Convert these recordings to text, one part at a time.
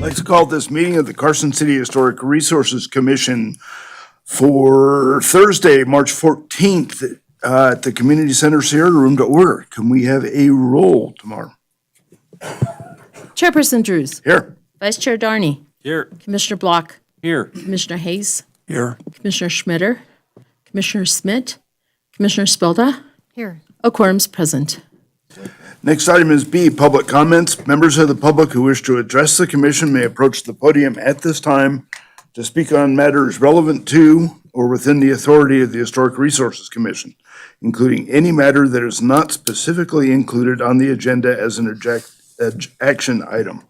like to call this meeting of the Carson City Historic Resources Commission for Thursday, March 14th at the Community Center Sierra Room to order. Can we have a roll tomorrow? Chairperson Drews. Here. Vice Chair Darney. Here. Commissioner Block. Here. Commissioner Hayes. Here. Commissioner Schmitter. Commissioner Smith. Commissioner Spilda. Here. A quorum's present. Next item is B, public comments. Members of the public who wish to address the commission may approach the podium at this time to speak on matters relevant to or within the authority of the Historic Resources Commission, including any matter that is not specifically included on the agenda as an action item.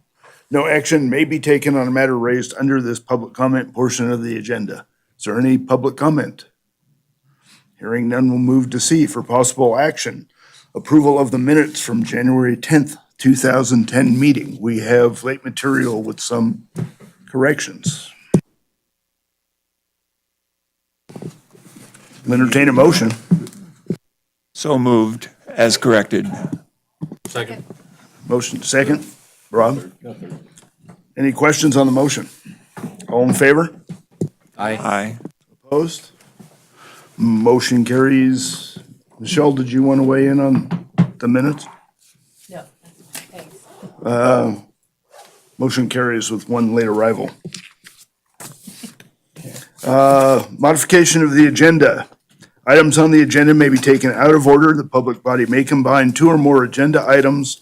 No action may be taken on a matter raised under this public comment portion of the agenda. Is there any public comment? Hearing none, we'll move to C for possible action. Approval of the minutes from January 10th, 2010 meeting. We have late material with some corrections. Entertain a motion. So moved as corrected. Second. Motion second. Rob? Any questions on the motion? All in favor? Aye. Opposed? Motion carries. Michelle, did you want to weigh in on the minutes? No, thanks. Motion carries with one late arrival. Modification of the agenda. Items on the agenda may be taken out of order. The public body may combine two or more agenda items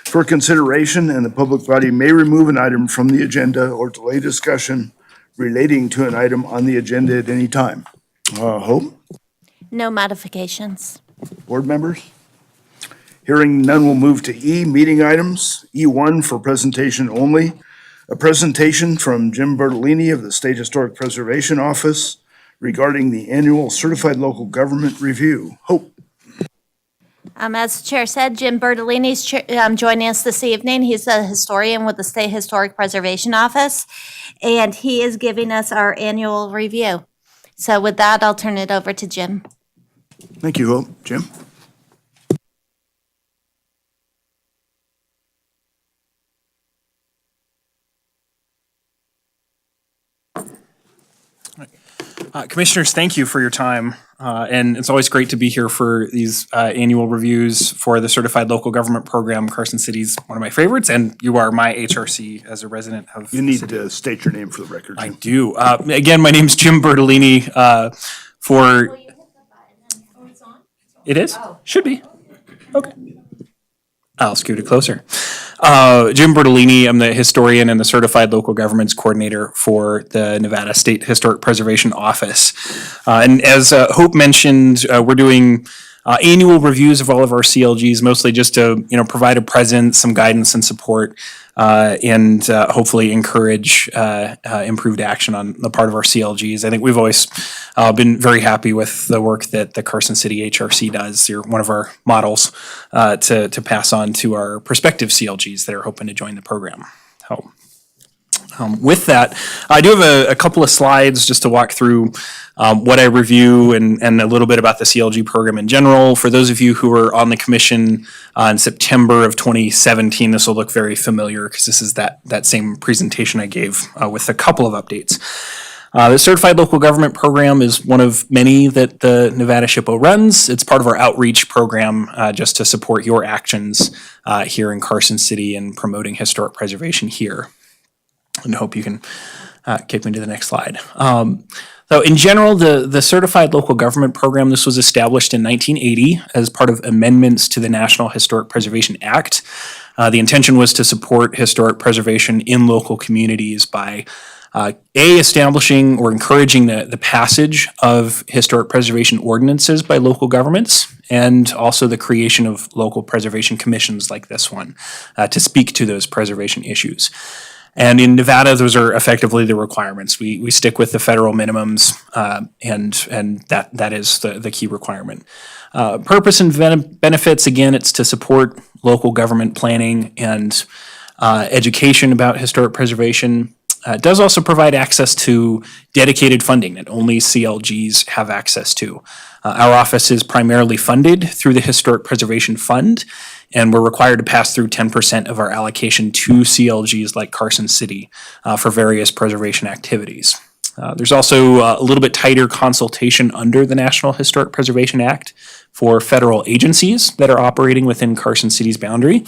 for consideration, and the public body may remove an item from the agenda or delay discussion relating to an item on the agenda at any time. Hope? No modifications. Board members? Hearing none, we'll move to E, meeting items. E1 for presentation only. A presentation from Jim Bertolini of the State Historic Preservation Office regarding the annual Certified Local Government Review. Hope? As the chair said, Jim Bertolini's joining us this evening. He's a historian with the State Historic Preservation Office, and he is giving us our annual review. So with that, I'll turn it over to Jim. Thank you, Hope. Jim? Commissioners, thank you for your time. And it's always great to be here for these annual reviews for the Certified Local Government Program. Carson City's one of my favorites, and you are my HRC as a resident of You need City. to state your name for the record. I do. Again, my name's Jim Bertolini. For It is? Should be. Okay. I'll scoot it closer. Jim Bertolini, I'm the historian and the Certified Local Governments Coordinator for the Nevada State Historic Preservation Office. And as Hope mentioned, we're doing annual reviews of all of our CLGs, mostly just to provide a presence, some guidance and support, and hopefully encourage improved action on the part of our CLGs. I think we've always been very happy with the work that the Carson City HRC does. You're one of our models to pass on to our prospective CLGs that are hoping to join the program. So, with that, I do have a couple of slides just to walk through what I review and a little bit about the CLG program in general. For those of you who were on the commission in September of 2017, this will look very familiar because this is that same presentation I gave with a couple of updates. The Certified Local Government Program is one of many that the Nevada SHPO runs. It's part of our outreach program just to support your actions here in Carson City and promoting historic preservation here. And I hope you can kick me to the next slide. So in general, the Certified Local Government Program, this was established in 1980 as part of amendments to the National Historic Preservation Act. The intention was to support historic preservation in local communities by establishing or encouraging the passage of historic preservation ordinances by local governments, and also the creation of local preservation commissions like this one to speak to those preservation issues. And in Nevada, those are effectively the requirements. We stick with the federal minimums, and that is the key requirement. Purpose and benefits, again, it's to support local government planning and education about historic preservation. It does also provide access to dedicated funding that only CLGs have access to. Our office is primarily funded through the Historic Preservation Fund, and we're required to pass through 10% of our allocation to CLGs like Carson City for various preservation activities. There's also a little bit tighter consultation under the National Historic Preservation Act for federal agencies that are operating within Carson City's boundary.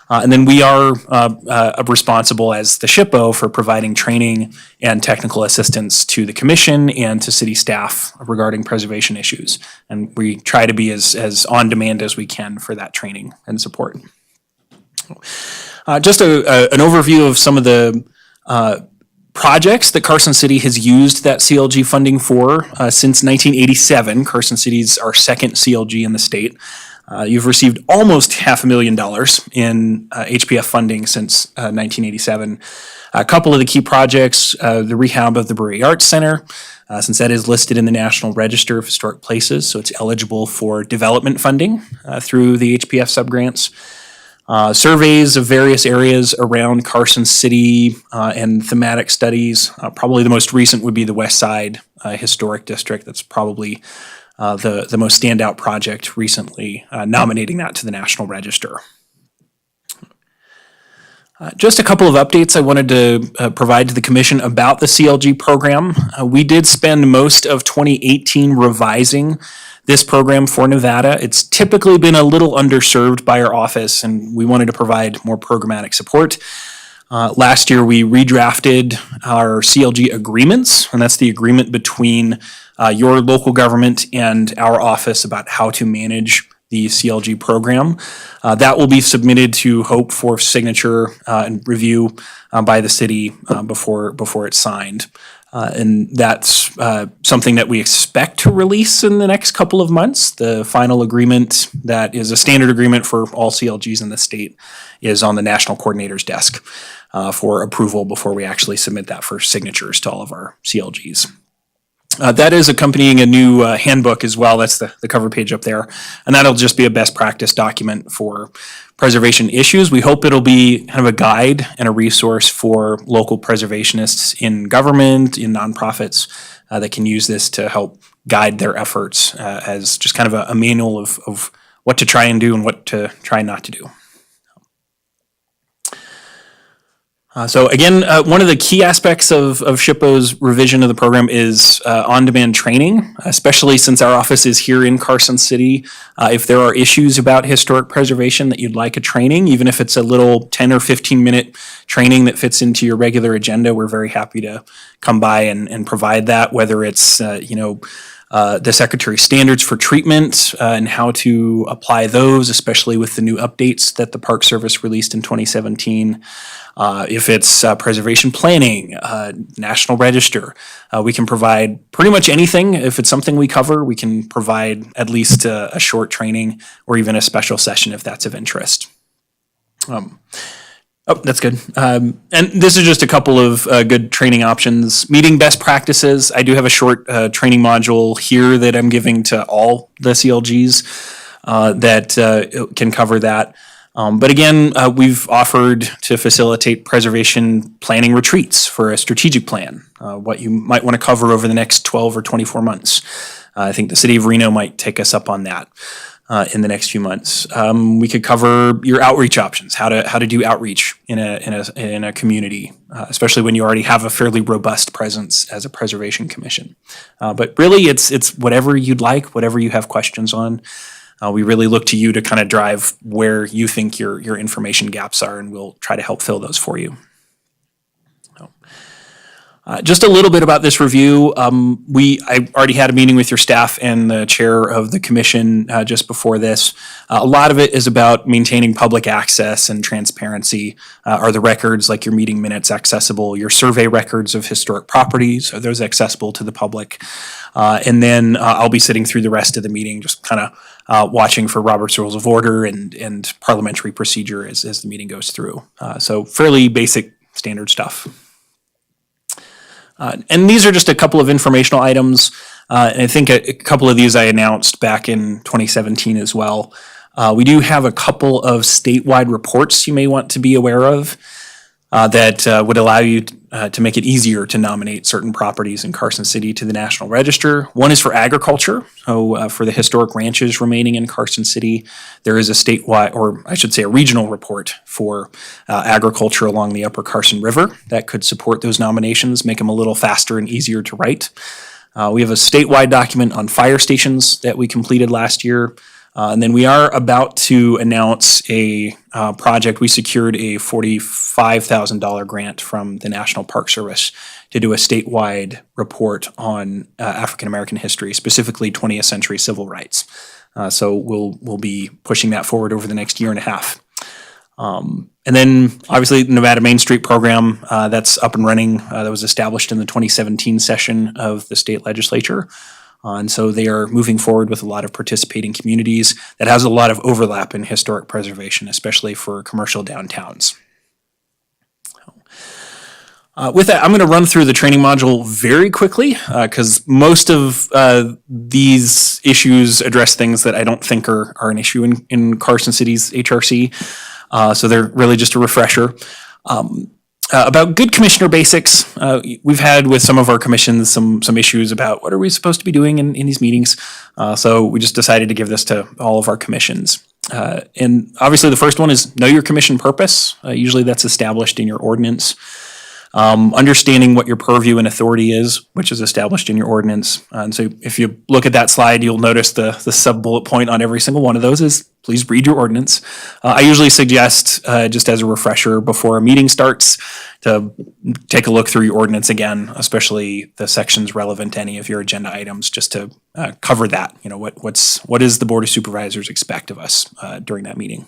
And then we are responsible as the SHPO for providing training and technical assistance to the commission and to city staff regarding preservation issues. And we try to be as on demand as we can for that training and support. Just an overview of some of the projects that Carson City has used that CLG funding for since 1987. Carson City's our second CLG in the state. You've received almost $500,000 in HPF funding since 1987. A couple of the key projects, the rehab of the Brewery Arts Center, since that is listed in the National Register of Historic Places, so it's eligible for development funding through the HPF subgrants. Surveys of various areas around Carson City and thematic studies. Probably the most recent would be the West Side Historic District. That's probably the most standout project recently, nominating that to the National Register. Just a couple of updates I wanted to provide to the Commission about the CLG program. We did spend most of 2018 revising this program for Nevada. It's typically been a little underserved by our office, and we wanted to provide more programmatic support. Last year, we redrafted our CLG agreements, and that's the agreement between your local government and our office about how to manage the CLG program. That will be submitted to Hope for signature and review by the city before it's signed. And that's something that we expect to release in the next couple of months. The final agreement that is a standard agreement for all CLGs in the state is on the National Coordinator's desk for approval before we actually submit that for signatures to all of our CLGs. That is accompanying a new handbook as well. That's the cover page up there. And that'll just be a best practice document for preservation issues. We hope it'll be kind of a guide and a resource for local preservationists in government, in nonprofits that can use this to help guide their efforts as just kind of a manual of what to try and do and what to try not to do. So again, one of the key aspects of SHPO's revision of the program is on-demand training, especially since our office is here in Carson City. If there are issues about historic preservation that you'd like a training, even if it's a little 10 or 15-minute training that fits into your regular agenda, we're very happy to come by and provide that, whether it's, the Secretary's standards for treatment and how to apply those, especially with the new updates that the Park Service released in 2017. If it's preservation planning, National Register, we can provide pretty much anything. If it's something we cover, we can provide at least a short training or even a special session if that's of interest. Oh, that's good. And this is just a couple of good training options. Meeting best practices. I do have a short training module here that I'm giving to all the CLGs that can cover that. But again, we've offered to facilitate preservation planning retreats for a strategic plan, what you might want to cover over the next 12 or 24 months. I think the city of Reno might take us up on that in the next few months. We could cover your outreach options, how to do outreach in a community, especially when you already have a fairly robust presence as a preservation commission. But really, it's whatever you'd like, whatever you have questions on. We really look to you to kind of drive where you think your information gaps are, and we'll try to help fill those for you. Just a little bit about this review. I already had a meeting with your staff and the chair of the commission just before this. A lot of it is about maintaining public access and transparency. Are the records, like your meeting minutes, accessible? Your survey records of historic properties, are those accessible to the public? And then I'll be sitting through the rest of the meeting, just kind of watching for Robert's Rules of Order and parliamentary procedure as the meeting goes through. So fairly basic standard stuff. And these are just a couple of informational items. And I think a couple of these I announced back in 2017 as well. We do have a couple of statewide reports you may want to be aware of that would allow you to make it easier to nominate certain properties in Carson City to the National Register. One is for agriculture. So for the historic ranches remaining in Carson City, there is a statewide, or I should say a regional report for agriculture along the Upper Carson River that could support those nominations, make them a little faster and easier to write. We have a statewide document on fire stations that we completed last year. And then we are about to announce a project. We secured a $45,000 grant from the National Park Service to do a statewide report on African American history, specifically 20th century civil rights. So we'll be pushing that forward over the next year and a half. And then obviously the Nevada Main Street program that's up and running, that was established in the 2017 session of the state legislature. And so they are moving forward with a lot of participating communities that has a lot of overlap in historic preservation, especially for commercial downtowns. With that, I'm going to run through the training module very quickly because most of these issues address things that I don't think are an issue in Carson City's HRC. So they're really just a refresher. About good commissioner basics, we've had with some of our commissions some issues about what are we supposed to be doing in these meetings. So we just decided to give this to all of our commissions. And obviously the first one is know your commission purpose. Usually that's established in your ordinance. Understanding what your purview and authority is, which is established in your ordinance. And so if you look at that slide, you'll notice the sub-bullet point on every single one of those is please read your ordinance. I usually suggest, just as a refresher before a meeting starts, to take a look through your ordinance again, especially the sections relevant to any of your agenda items, just to cover that. You know, what does the Board of Supervisors expect of us during that meeting?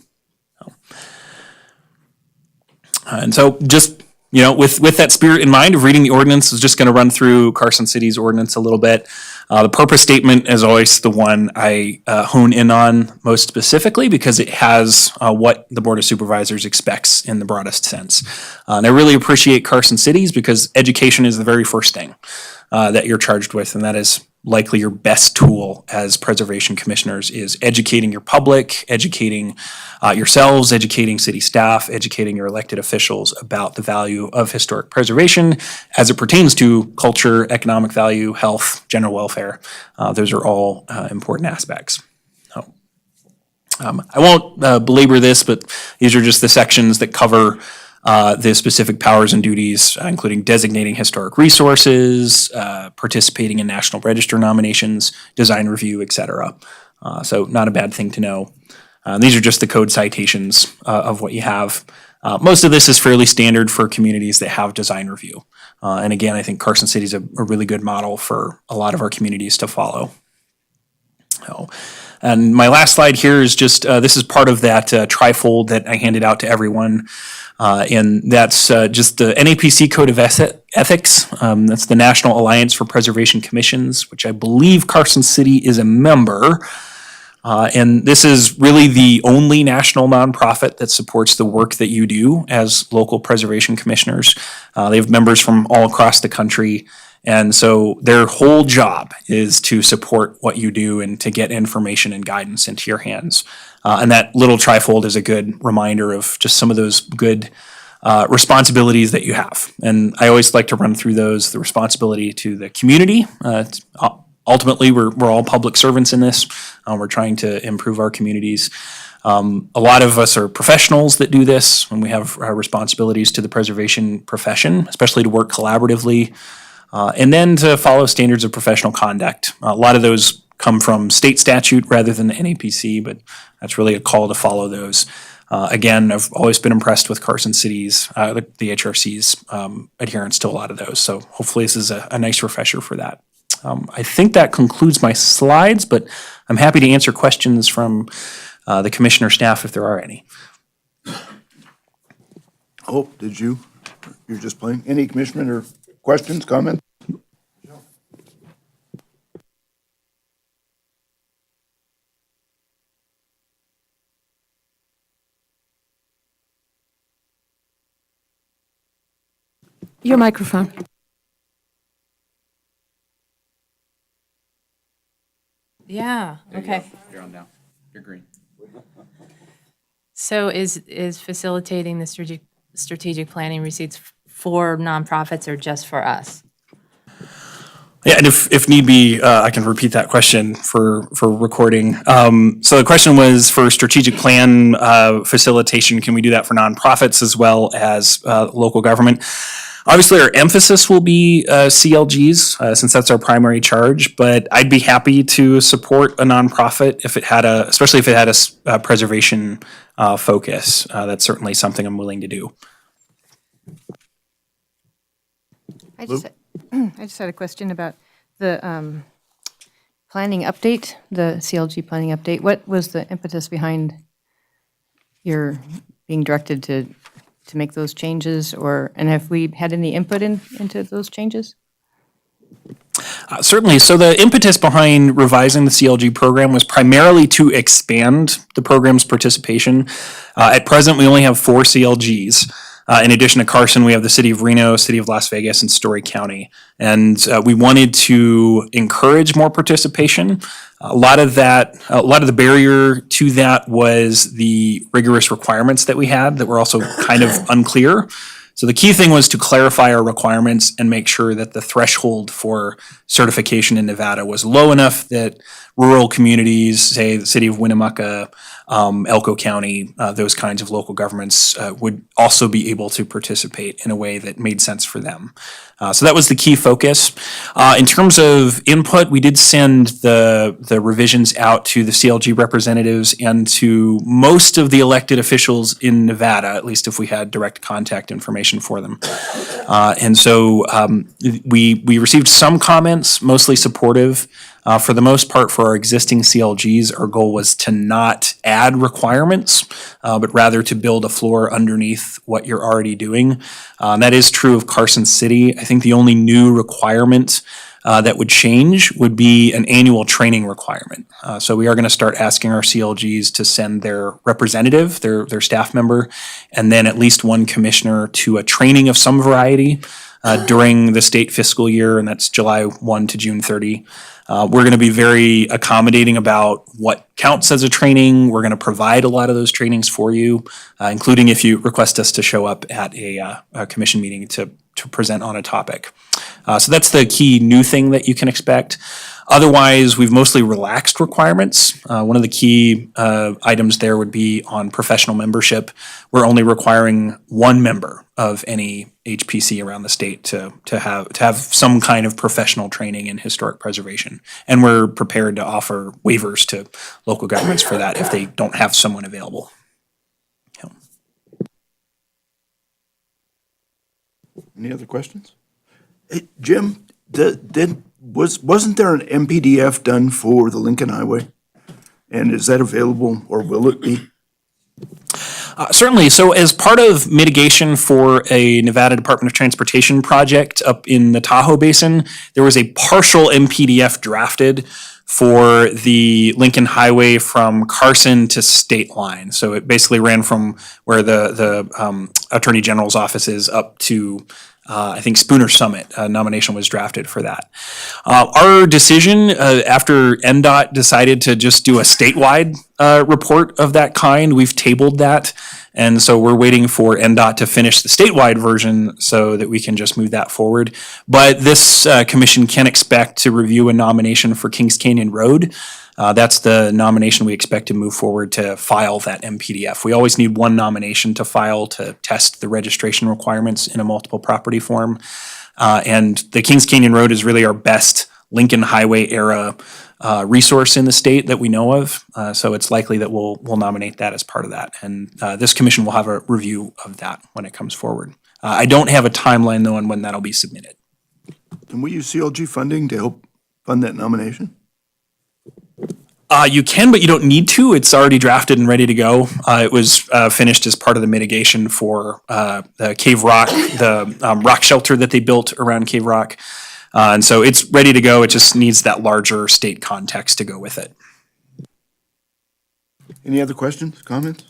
And so just with that spirit in mind of reading the ordinance, I was just going to run through Carson City's ordinance a little bit. The purpose statement is always the one I hone in on most specifically because it has what the Board of Supervisors expects in the broadest sense. And I really appreciate Carson City's because education is the very first thing that you're charged with, and that is likely your best tool as preservation commissioners is educating your public, educating yourselves, educating city staff, educating your elected officials about the value of historic preservation as it pertains to culture, economic value, health, general welfare. Those are all important aspects. I won't belabor this, but these are just the sections that cover the specific powers and duties, including designating historic resources, participating in National Register nominations, design review, et cetera. So not a bad thing to know. These are just the code citations of what you have. Most of this is fairly standard for communities that have design review. And again, I think Carson City is a really good model for a lot of our communities to follow. And my last slide here is just, this is part of that trifold that I handed out to everyone. And that's just the NAPC Code of Ethics. That's the National Alliance for Preservation Commissions, which I believe Carson City is a member. And this is really the only national nonprofit that supports the work that you do as local preservation commissioners. They have members from all across the country. And so their whole job is to support what you do and to get information and guidance into your hands. And that little trifold is a good reminder of just some of those good responsibilities that you have. And I always like to run through those, the responsibility to the community. Ultimately, we're all public servants in this. We're trying to improve our communities. A lot of us are professionals that do this, and we have responsibilities to the preservation profession, especially to work collaboratively, and then to follow standards of professional conduct. A lot of those come from state statute rather than the NAPC, but that's really a call to follow those. Again, I've always been impressed with Carson City's, the HRC's adherence to a lot of those. So hopefully this is a nice refresher for that. I think that concludes my slides, but I'm happy to answer questions from the commissioner staff if there are any. Oh, you're just playing? Any commissioner questions, comments? Your microphone. Yeah, okay. You're on now. You're green. So is facilitating the strategic planning receipts for nonprofits or just for us? Yeah, and if need be, I can repeat that question for recording. So the question was for strategic plan facilitation, can we do that for nonprofits as well as local government? Obviously, our emphasis will be CLGs since that's our primary charge, but I'd be happy to support a nonprofit if it had especially if it had a preservation focus. That's certainly something I'm willing to do. I just had a question about the planning update, the CLG planning update. What was the impetus behind your being directed to make those changes, and have we had any input into those changes? Certainly. So the impetus behind revising the CLG program was primarily to expand the program's participation. At present, we only have 4 CLGs. In addition to Carson, we have the City of Reno, City of Las Vegas, and Story County. And we wanted to encourage more participation. A lot of the barrier to that was the rigorous requirements that we had that were also kind of unclear. So the key thing was to clarify our requirements and make sure that the threshold for certification in Nevada was low enough that rural communities, say the city of Winnemucca, Elko County, those kinds of local governments would also be able to participate in a way that made sense for them. So that was the key focus. In terms of input, we did send the revisions out to the CLG representatives and to most of the elected officials in Nevada, at least if we had direct contact information for them. And so we received some comments, mostly supportive. For the most part, for our existing CLGs, our goal was to not add requirements, but rather to build a floor underneath what you're already doing. That is true of Carson City. I think the only new requirement that would change would be an annual training requirement. So we are going to start asking our CLGs to send their representative, their staff member, and then at least one commissioner to a training of some variety during the state fiscal year, and that's July 1 to June 30. We're going to be very accommodating about what counts as a training. We're going to provide a lot of those trainings for you, including if you request us to show up at a commission meeting to present on a topic. So that's the key new thing that you can expect. Otherwise, we've mostly relaxed requirements. One of the key items there would be on professional membership. We're only requiring one member of any HPC around the state to have some kind of professional training in historic preservation. And we're prepared to offer waivers to local governments for that if they don't have someone available. Yeah. Any other questions? Hey, Jim, wasn't there an MPDF done for the Lincoln Highway? And is that available, or will it be? Certainly. So as part of mitigation for a Nevada Department of Transportation project up in the Tahoe Basin, there was a partial MPDF drafted for the Lincoln Highway from Carson to State Line. So it basically ran from where the Attorney General's office is up to I think Spooner Summit. A nomination was drafted for that. Our decision after NDOT decided to just do a statewide report of that kind, we've tabled that. And so we're waiting for NDOT to finish the statewide version so that we can just move that forward. But this commission can expect to review a nomination for Kings Canyon Road. That's the nomination we expect to move forward to file that MPDF. We always need one nomination to file to test the registration requirements in a multiple property form. And the Kings Canyon Road is really our best Lincoln Highway era resource in the state that we know of. So it's likely that we'll nominate that as part of that. And this commission will have a review of that when it comes forward. I don't have a timeline though on when that'll be submitted. Can we use CLG funding to help fund that nomination? You can, but you don't need to. It's already drafted and ready to go. It was finished as part of the mitigation for the Cave Rock, the rock shelter that they built around Cave Rock. And so it's ready to go. It just needs that larger state context to go with it. Any other questions, comments?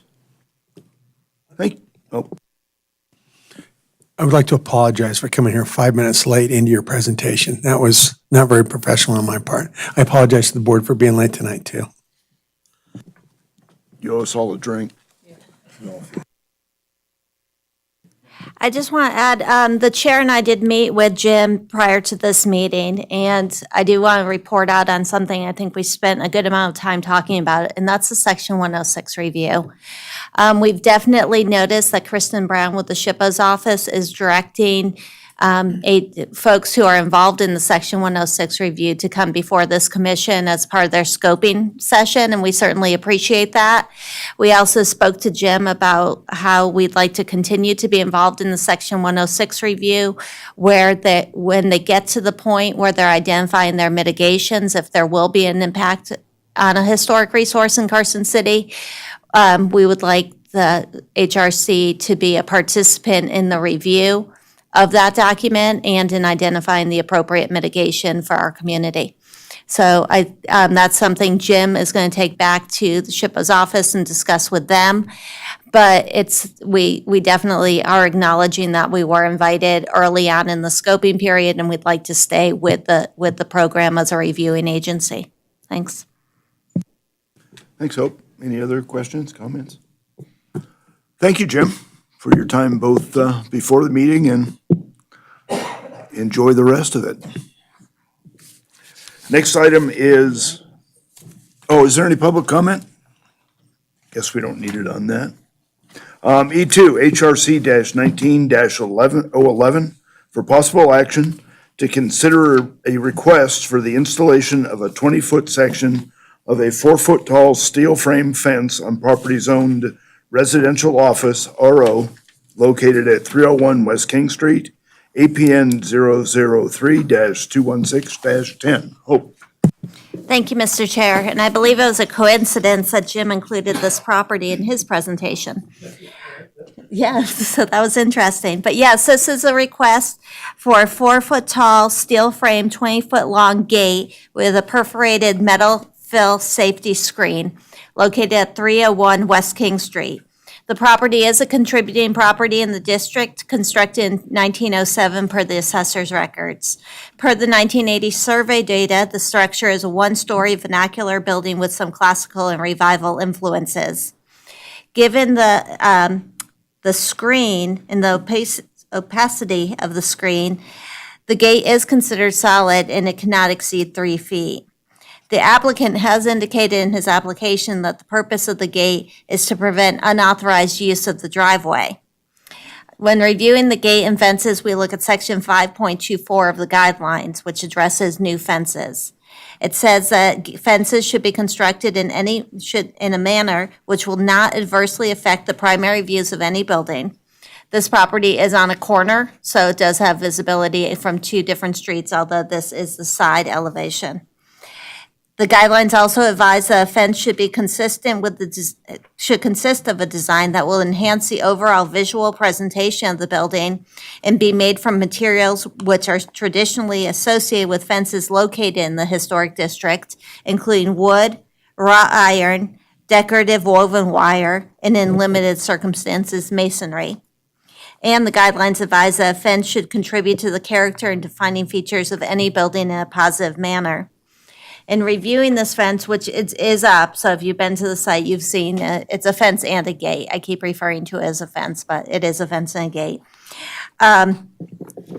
I would like to apologize for coming here 5 minutes late into your presentation. That was not very professional on my part. I apologize to the board for being late tonight, too. You owe us all a drink. I just want to add, the chair and I did meet with Jim prior to this meeting, and I do want to report out on something I think we spent a good amount of time talking about, and that's the Section 106 review. We've definitely noticed that Kristen Brown with the SHPO's office is directing folks who are involved in the Section 106 review to come before this commission as part of their scoping session, and we certainly appreciate that. We also spoke to Jim about how we'd like to continue to be involved in the Section 106 review, when they get to the point where they're identifying their mitigations, if there will be an impact on a historic resource in Carson City, we would like the HRC to be a participant in the review of that document and in identifying the appropriate mitigation for our community. So that's something Jim is going to take back to the SHPO's office and discuss with them. But we definitely are acknowledging that we were invited early on in the scoping period, and we'd like to stay with the program as a reviewing agency. Thanks. Thanks, Hope. Any other questions, comments? Thank you, Jim, for your time both before the meeting, and enjoy the rest of it. Next item is there any public comment? Guess we don't need it on that. E2, HRC-19-11 for possible action to consider a request for the installation of a 20-foot section of a 4-foot tall steel frame fence on property zoned residential office, RO, located at 301 West King Street, APN 003-216-10. Hope. Thank you, Mr. Chair. And I believe it was a coincidence that Jim included this property in his presentation. Yes, so that was interesting. But yes, this is a request for a 4-foot tall steel frame, 20-foot long gate with a perforated metal fill safety screen located at 301 West King Street. The property is a contributing property in the district, constructed in 1907 per the assessor's records. Per the 1980 survey data, the structure is a 1-story vernacular building with some classical and revival influences. Given the screen and the opacity of the screen, the gate is considered solid and it cannot exceed 3 feet. The applicant has indicated in his application that the purpose of the gate is to prevent unauthorized use of the driveway. When reviewing the gate and fences, we look at section 5.24 of the guidelines, which addresses new fences. It says that fences should be constructed in a manner which will not adversely affect the primary views of any building. This property is on a corner, so it does have visibility from 2 different streets, although this is the side elevation. The guidelines also advise that a fence should consist of a design that will enhance the overall visual presentation of the building and be made from materials which are traditionally associated with fences located in the historic district, including wood, wrought iron, decorative woven wire, and in limited circumstances, masonry. And the guidelines advise that a fence should contribute to the character and defining features of any building in a positive manner. In reviewing this fence, which is up, so if you've been to the site, you've seen it's a fence and a gate. I keep referring to it as a fence, but it is a fence and a gate.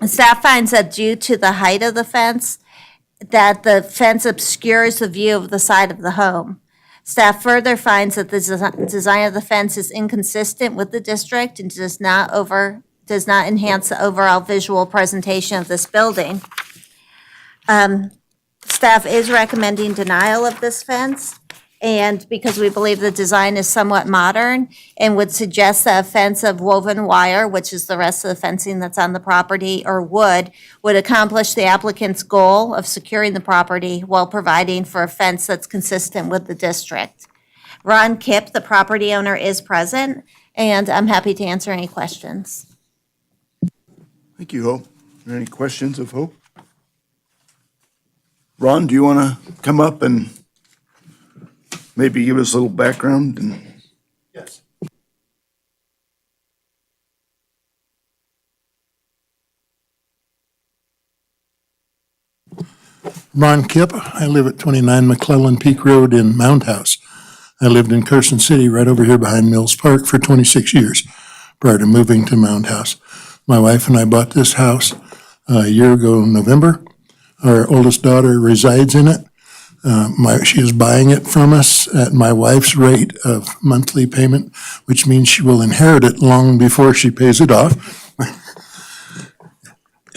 Staff finds that due to the height of the fence, that the fence obscures the view of the side of the home. Staff further finds that the design of the fence is inconsistent with the district and does not enhance the overall visual presentation of this building. Staff is recommending denial of this fence, and because we believe the design is somewhat modern and would suggest that a fence of woven wire, which is the rest of the fencing that's on the property, or wood, would accomplish the applicant's goal of securing the property while providing for a fence that's consistent with the district. Ron Kipp, the property owner, is present, and I'm happy to answer any questions. Thank you, Hope. Are there any questions of Hope? Ron, do you want to come up and maybe give us a little background? Yes. Ron Kipp. I live at 29 McClellan Peak Road in Mound House. I lived in Carson City right over here behind Mills Park for 26 years prior to moving to Mound House. My wife and I bought this house a year ago in November. Our oldest daughter resides in it. She is buying it from us at my wife's rate of monthly payment, which means she will inherit it long before she pays it off.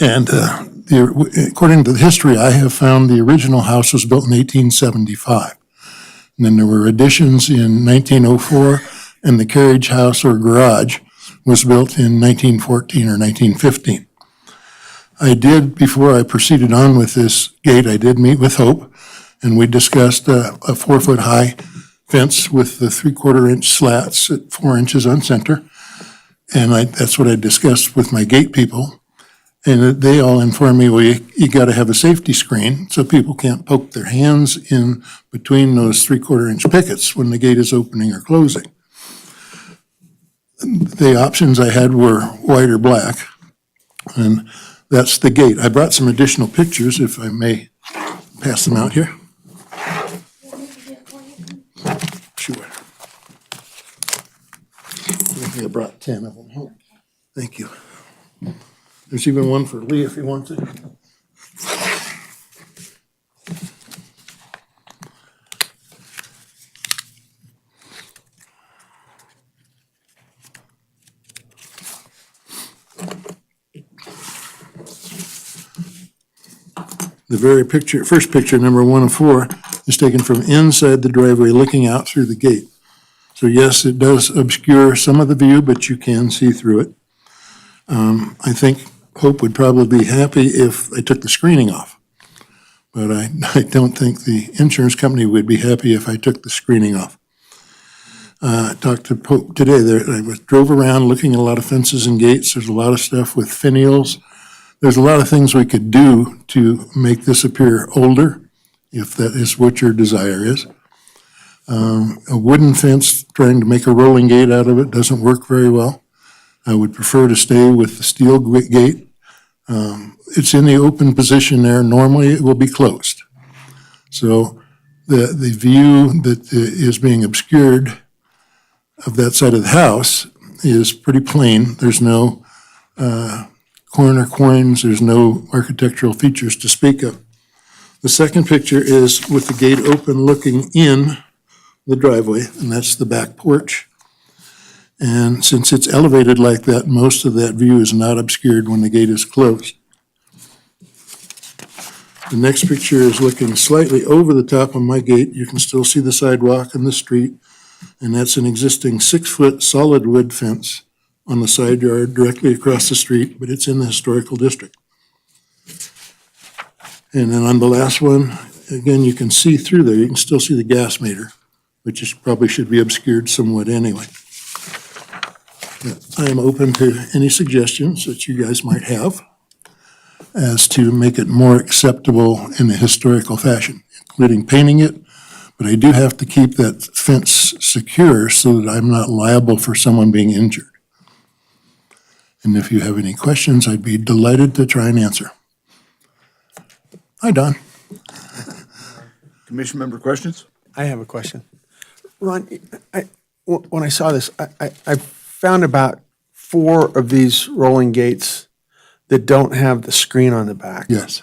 And according to the history I have found, the original house was built in 1875. And then there were additions in 1904, and the carriage house or garage was built in 1914 or 1915. I did, before I proceeded on with this gate, I did meet with Hope, and we discussed a 4-foot-high fence with the 3/4-inch slats at 4 inches on center. And that's what I discussed with my gate people. And they all informed me, well, you got to have a safety screen so people can't poke their hands in between those 3/4-inch pickets when the gate is opening or closing. The options I had were white or black, and that's the gate. I brought some additional pictures, if I may pass them out here. Sure. I think I brought 10 of them home. Thank you. There's even one for Lee if he wants it. The very picture, first picture, number 1 of 4, is taken from inside the driveway looking out through the gate. So yes, it does obscure some of the view, but you can see through it. I think Hope would probably be happy if I took the screening off. But I don't think the insurance company would be happy if I took the screening off. I talked to Hope today. I drove around looking at a lot of fences and gates. There's a lot of stuff with finials. There's a lot of things we could do to make this appear older, if that is what your desire is. A wooden fence, trying to make a rolling gate out of it, doesn't work very well. I would prefer to stay with the steel gate. It's in the open position there. Normally, it will be closed. So the view that is being obscured of that side of the house is pretty plain. There's no corner coins. There's no architectural features to speak of. The second picture is with the gate open looking in the driveway, and that's the back porch. And since it's elevated like that, most of that view is not obscured when the gate is closed. The next picture is looking slightly over the top of my gate. You can still see the sidewalk and the street, and that's an existing 6-foot solid wood fence on the side yard directly across the street, but it's in the historical district. And then on the last one, again, you can see through there. You can still see the gas meter, which probably should be obscured somewhat anyway. I am open to any suggestions that you guys might have as to make it more acceptable in a historical fashion, including painting it, but I do have to keep that fence secure so that I'm not liable for someone being injured. And if you have any questions, I'd be delighted to try and answer. Hi, Don. Commission member questions? I have a question. Ron, when I saw this, I found about 4 of these rolling gates that don't have the screen on the back. Yes.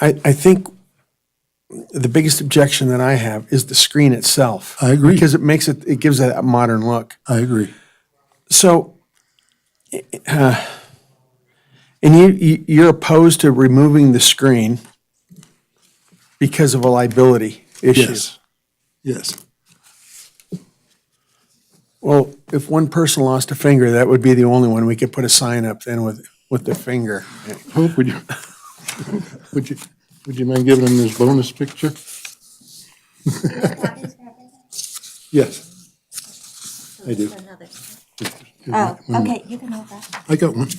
I think the biggest objection that I have is the screen itself. I agree. Because it gives it a modern look. I agree. So, and you're opposed to removing the screen because of a liability issue? Yes. Yes. Well, if one person lost a finger, that would be the only one. We could put a sign up then with the finger. Hope, would you mind giving them this bonus picture? Yes, I do. Oh, okay, you can hold that. I got one.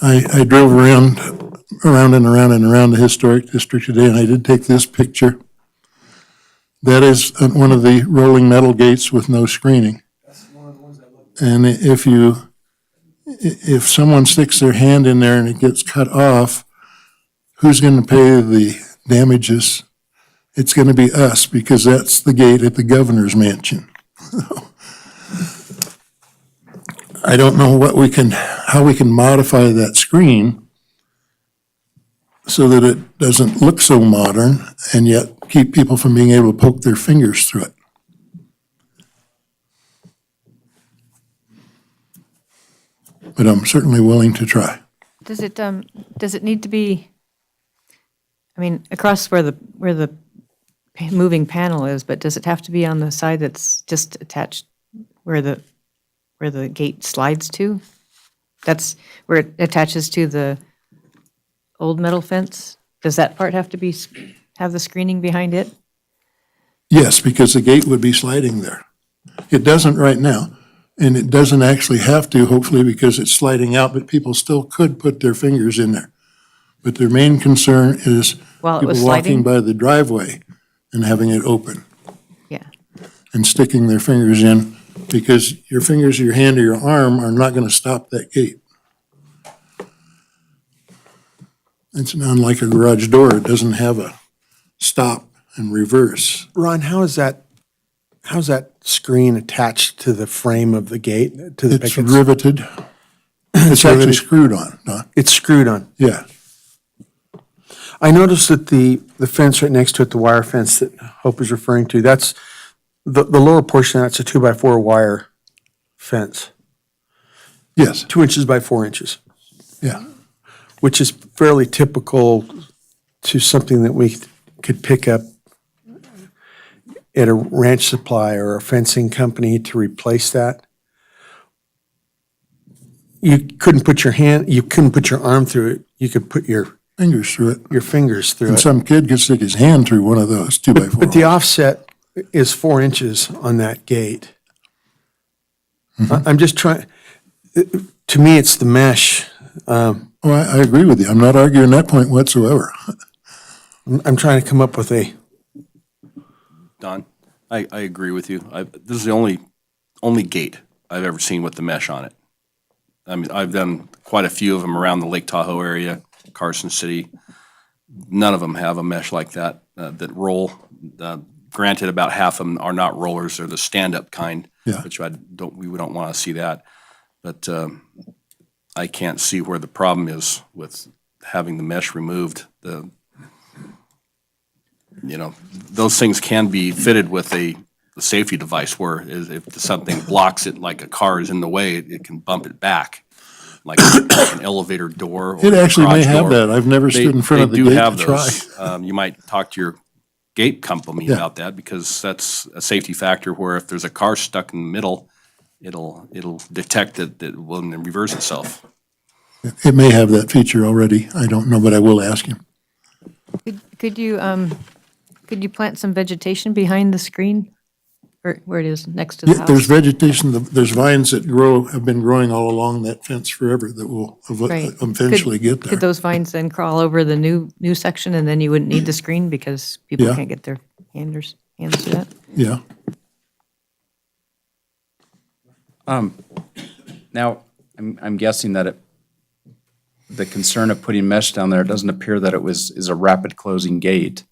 I drove around the historic district today, and I did take this picture. That is one of the rolling metal gates with no screening. And if someone sticks their hand in there and it gets cut off, who's going to pay the damages It's gonna be us because that's the gate at the governor's mansion. I don't know how we can modify that screen so that it doesn't look so modern and yet keep people from being able to poke their fingers through it. But I'm certainly willing to try. Does it need to be, I mean, across where the moving panel is, but does it have to be on the side that's just attached where the gate slides to? That's where it attaches to the old metal fence? Does that part have to have the screening behind it? Yes, because the gate would be sliding there. It doesn't right now, and it doesn't actually have to, hopefully, because it's sliding out, but people still could put their fingers in there. But their main concern is While it people was walking sliding? by the driveway and having it open Yeah. and sticking their fingers in, because your fingers or your hand or your arm are not going to stop that gate. It's not like a garage door. It doesn't have a stop and reverse. Ron, how's that screen attached to the frame of the gate? To the It's riveted. It's actually riveted. screwed on, Don. It's screwed on. Yeah. I noticed that the fence right next to it, the wire fence that Hope is referring to, that's the lower portion, that's a 2x4 wire fence, Yes, 2 inches by 4 inches, yeah. which is fairly typical to something that we could pick up at a ranch supply or a fencing company to replace that. You couldn't put your arm through it. You could put your Fingers through it. fingers through And it. some kid could stick his hand through one of those 2x4. But the offset is 4 inches on that gate. I'm just trying, to me, it's the mesh. Oh, I agree with you. I'm not arguing that point whatsoever. I'm trying to come up with a, Don, I agree with you. This is the only gate I've ever seen with the mesh on it. I mean, I've done quite a few of them around the Lake Tahoe area, Carson City. None of them have a mesh like that, that roll. Granted, about half of them are not rollers, they're the stand-up kind, Yeah. which we don't want to see that. But I can't see where the problem is with having the mesh removed. Those things can be fitted with a safety device where if something blocks it, like a car is in the way, it can bump it back, like an elevator door or It a actually may garage have door. that. I've never stood in front of the They do gate have to try. those. You might talk to your gate company Yeah. about that, because that's a safety factor where if there's a car stuck in the middle, it'll detect it will reverse itself. It may have that feature already. I don't know, but I will ask him. Could you plant some vegetation behind the screen? Or where it is, next to the Yeah, there's house? vegetation, there's vines that have been growing all along that fence forever that will Right. eventually get Could there. those vines then crawl over the new section and then you wouldn't need the screen because people Yeah. can't get their hands to that? Yeah. Now, I'm guessing that the concern of putting mesh down there, it doesn't appear that is a rapid closing gate.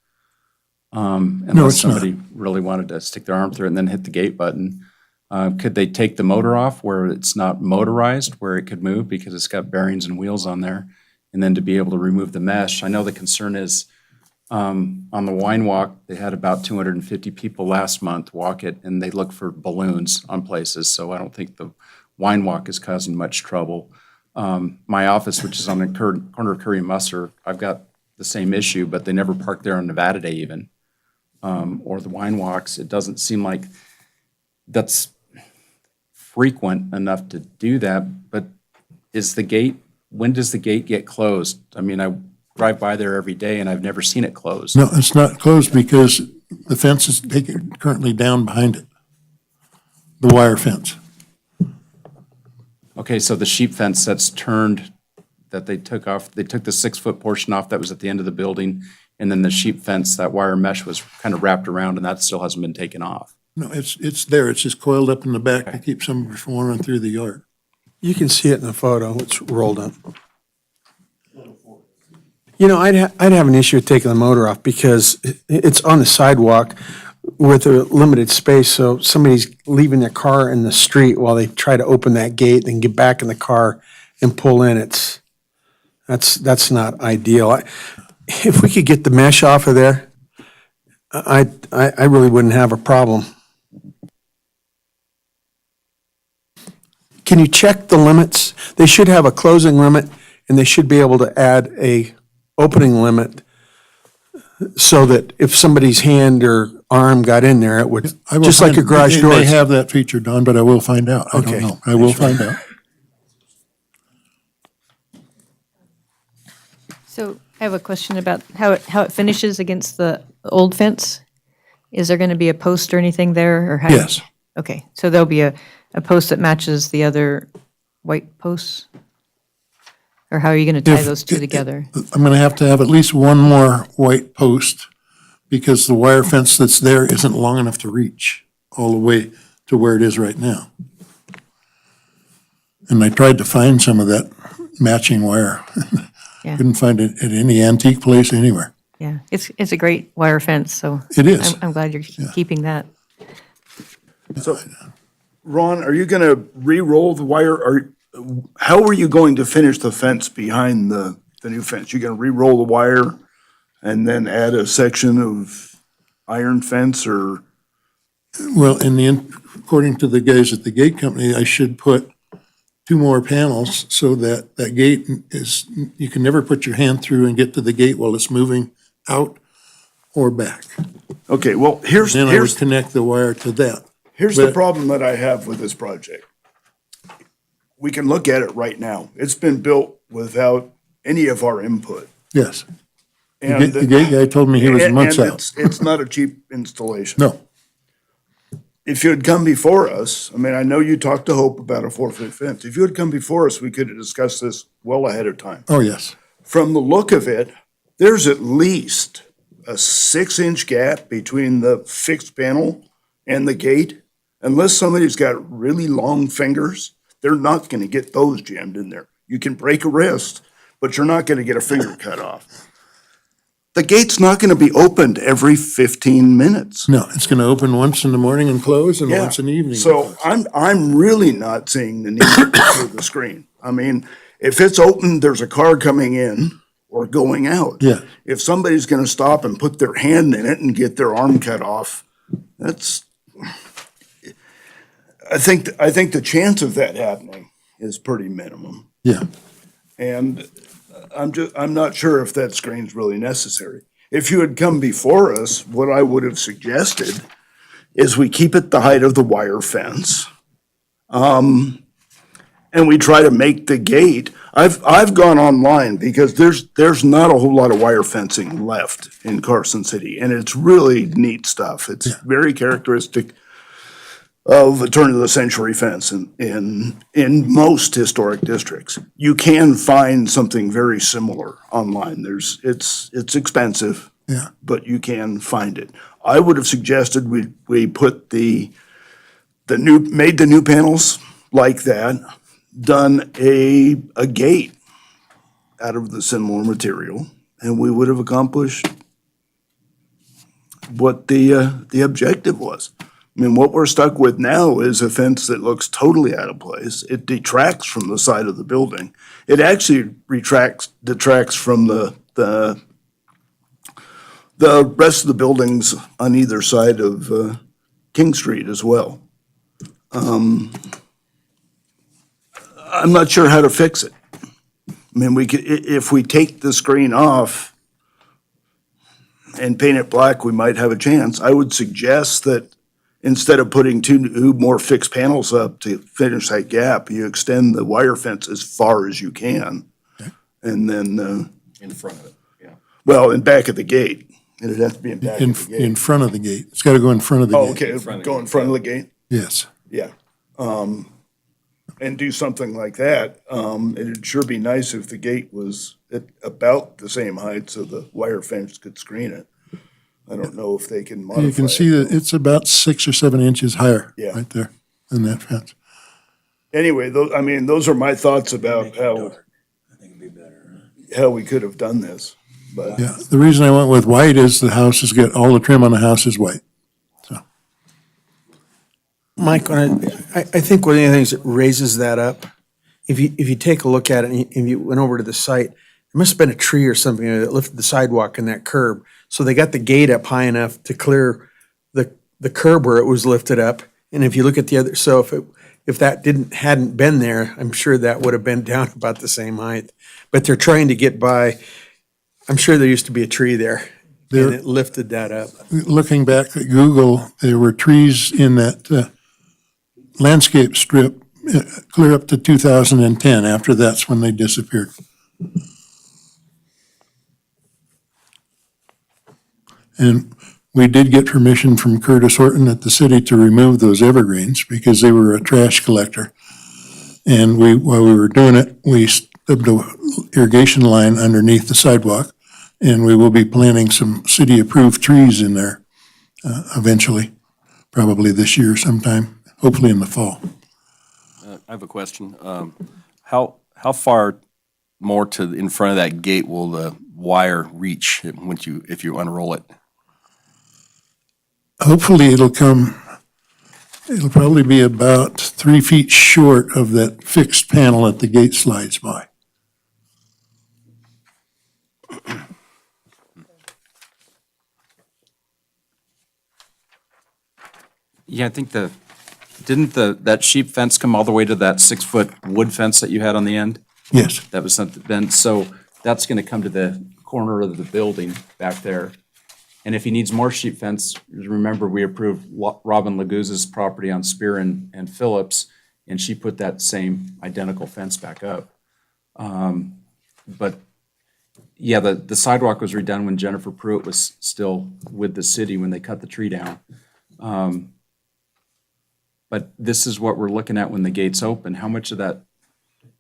Unless it's not. somebody really wanted to stick their arm through it and then hit the gate button. Could they take the motor off where it's not motorized, where it could move because it's got bearings and wheels on there? And then to be able to remove the mesh. I know the concern is, on the wine walk, they had about 250 people last month walk it, and they look for balloons on places, so I don't think the wine walk is causing much trouble. My office, which is on the corner of Curry and Musser, I've got the same issue, but they never park there on Nevada Day even. Or the wine walks, it doesn't seem like that's frequent enough to do that, but when does the gate get closed? I mean, I drive by there every day and I've never seen it closed. No, it's not closed because the fence is currently down behind it. The wire fence. Okay, so the sheep fence that's turned, that they took off, they took the 6-foot portion off that was at the end of the building, and then the sheep fence, that wire mesh was kind of wrapped around, and that still hasn't been taken off. No, it's there. It's just coiled up in the back to keep somebody from running through the yard. you can see it in the photo, it's rolled up. You know, I'd have an issue with taking the motor off because it's on the sidewalk with a limited space, so somebody's leaving their car in the street while they try to open that gate and get back in the car and pull in. That's not ideal. If we could get the mesh off of there, I really wouldn't have a problem. Can you check the limits? They should have a closing limit, and they should be able to add a opening limit so that if somebody's hand or arm got in there, it would, I will just like find- your garage They doors. have that feature, Don, but I will find out. I don't Okay. know. I will find out. So I have a question about how it finishes against the old fence. Is there going to be a post or anything there, or how? Yes. Okay, so there'll be a post that matches the other white posts? Or how are you going to tie If- those two together? I'm going to have at least one more white post because the wire fence that's there isn't long enough to reach all the way to where it is right now. And I tried to find some of that matching wire. Yeah. Couldn't find it at any antique place anywhere. Yeah, it's a great wire fence, so. It is. I'm glad you're keeping that. So, Ron, are you gonna re-roll the wire, or how are you going to finish the fence behind the new fence? You gonna re-roll the wire and then add a section of iron fence, or? Well, according to the guys at the gate company, I should put 2 more panels so that that gate is, you can never put your hand through and get to the gate while it's moving out or back. Okay, well, here's Then I would connect the wire to that. the but- problem that I have with this project. We can look at it right now. It's been built without any of our input. Yes. And The gate guy told me he was months and out. it's not a cheap installation. No, If you had come before us, I mean, I know you talked to Hope about a 4-foot fence. If you had come before us, we could have discussed this well ahead of time. oh, yes. From the look of it, there's at least a 6-inch gap between the fixed panel and the gate. Unless somebody's got really long fingers, they're not gonna get those jammed in there. You can break a wrist, but you're not gonna get a finger cut off. The gate's not gonna be opened every 15 minutes. No, it's going to open once in the morning and close and Yeah. once in the evening. So I'm really not seeing the need for the screen. I mean, if it's open, there's a car coming in or going out. Yeah. If somebody's gonna stop and put their hand in it and get their arm cut off, that's, I think the chance of that happening is pretty minimum. Yeah, And I'm not sure if that screen's really necessary. If you had come before us, what I would have suggested is we keep it the height of the wire fence. And we try to make the gate, I've gone online because there's not a whole lot of wire fencing left in Carson City, and it's really neat stuff. It's very characteristic of a turn-of-the-century fence in most historic districts. You can find something very similar online. It's expensive. Yeah. But you can find it. I would have suggested we put made the new panels like that, done a gate out of the similar material, and we would have accomplished what the objective was. I mean, what we're stuck with now is a fence that looks totally out of place. It detracts from the side of the building. It actually detracts from the rest of the buildings on either side of King Street as well. I'm not sure how to fix it. I mean, if we take the screen off and paint it black, we might have a chance. I would suggest that instead of putting 2 more fixed panels up to finish that gap, you extend the wire fence as far as you can. And then, In front of it, yeah. well, in back of the gate. It'd have to be in back in, of the gate. in front of the gate. It's got to go in front of the Oh, gate. okay, go in front of the gate? Yes. Yeah. And do something like that. It'd sure be nice if the gate was at about the same height so the wire fence could screen it. I don't know if they can modify it. You can see that it's about 6 or 7 inches higher Yeah. right there than that fence. Anyway, those are my thoughts about how we could have done this. but Yeah, the reason I went with white is the house has got, all the trim on the house is white. Mike, I think one of the things that raises that up, if you take a look at it and you went over to the site, there must have been a tree or something that lifted the sidewalk and that curb. So they got the gate up high enough to clear the curb where it was lifted up. And if you look at the other, so if that hadn't been there, I'm sure that would have been down about the same height. But they're trying to get by, I'm sure there used to be a tree there and it lifted that up. Looking back at Google, there were trees in that landscape strip clear up to 2010. After that's when they disappeared. And we did get permission from Curtis Horton at the city to remove those evergreens because they were a trash collector. And while we were doing it, we stubbed an irrigation line underneath the sidewalk, and we will be planting some city-approved trees in there eventually, probably this year sometime, hopefully in the fall. I have a question. How far more in front of that gate will the wire reach if you unroll it? Hopefully it'll probably be about 3 feet short of that fixed panel that the gate slides by. Yeah, I think didn't that sheep fence come all the way to that 6-foot wood fence that you had on the end? Yes. That was something, then, so that's gonna come to the corner of the building back there. And if he needs more sheep fence, remember, we approved Robin Laguz's property on Spear and Phillips, and she put that same identical fence back up. But, yeah, the sidewalk was redone when Jennifer Pruitt was still with the city when they cut the tree down. But this is what we're looking at when the gates open. How much of that,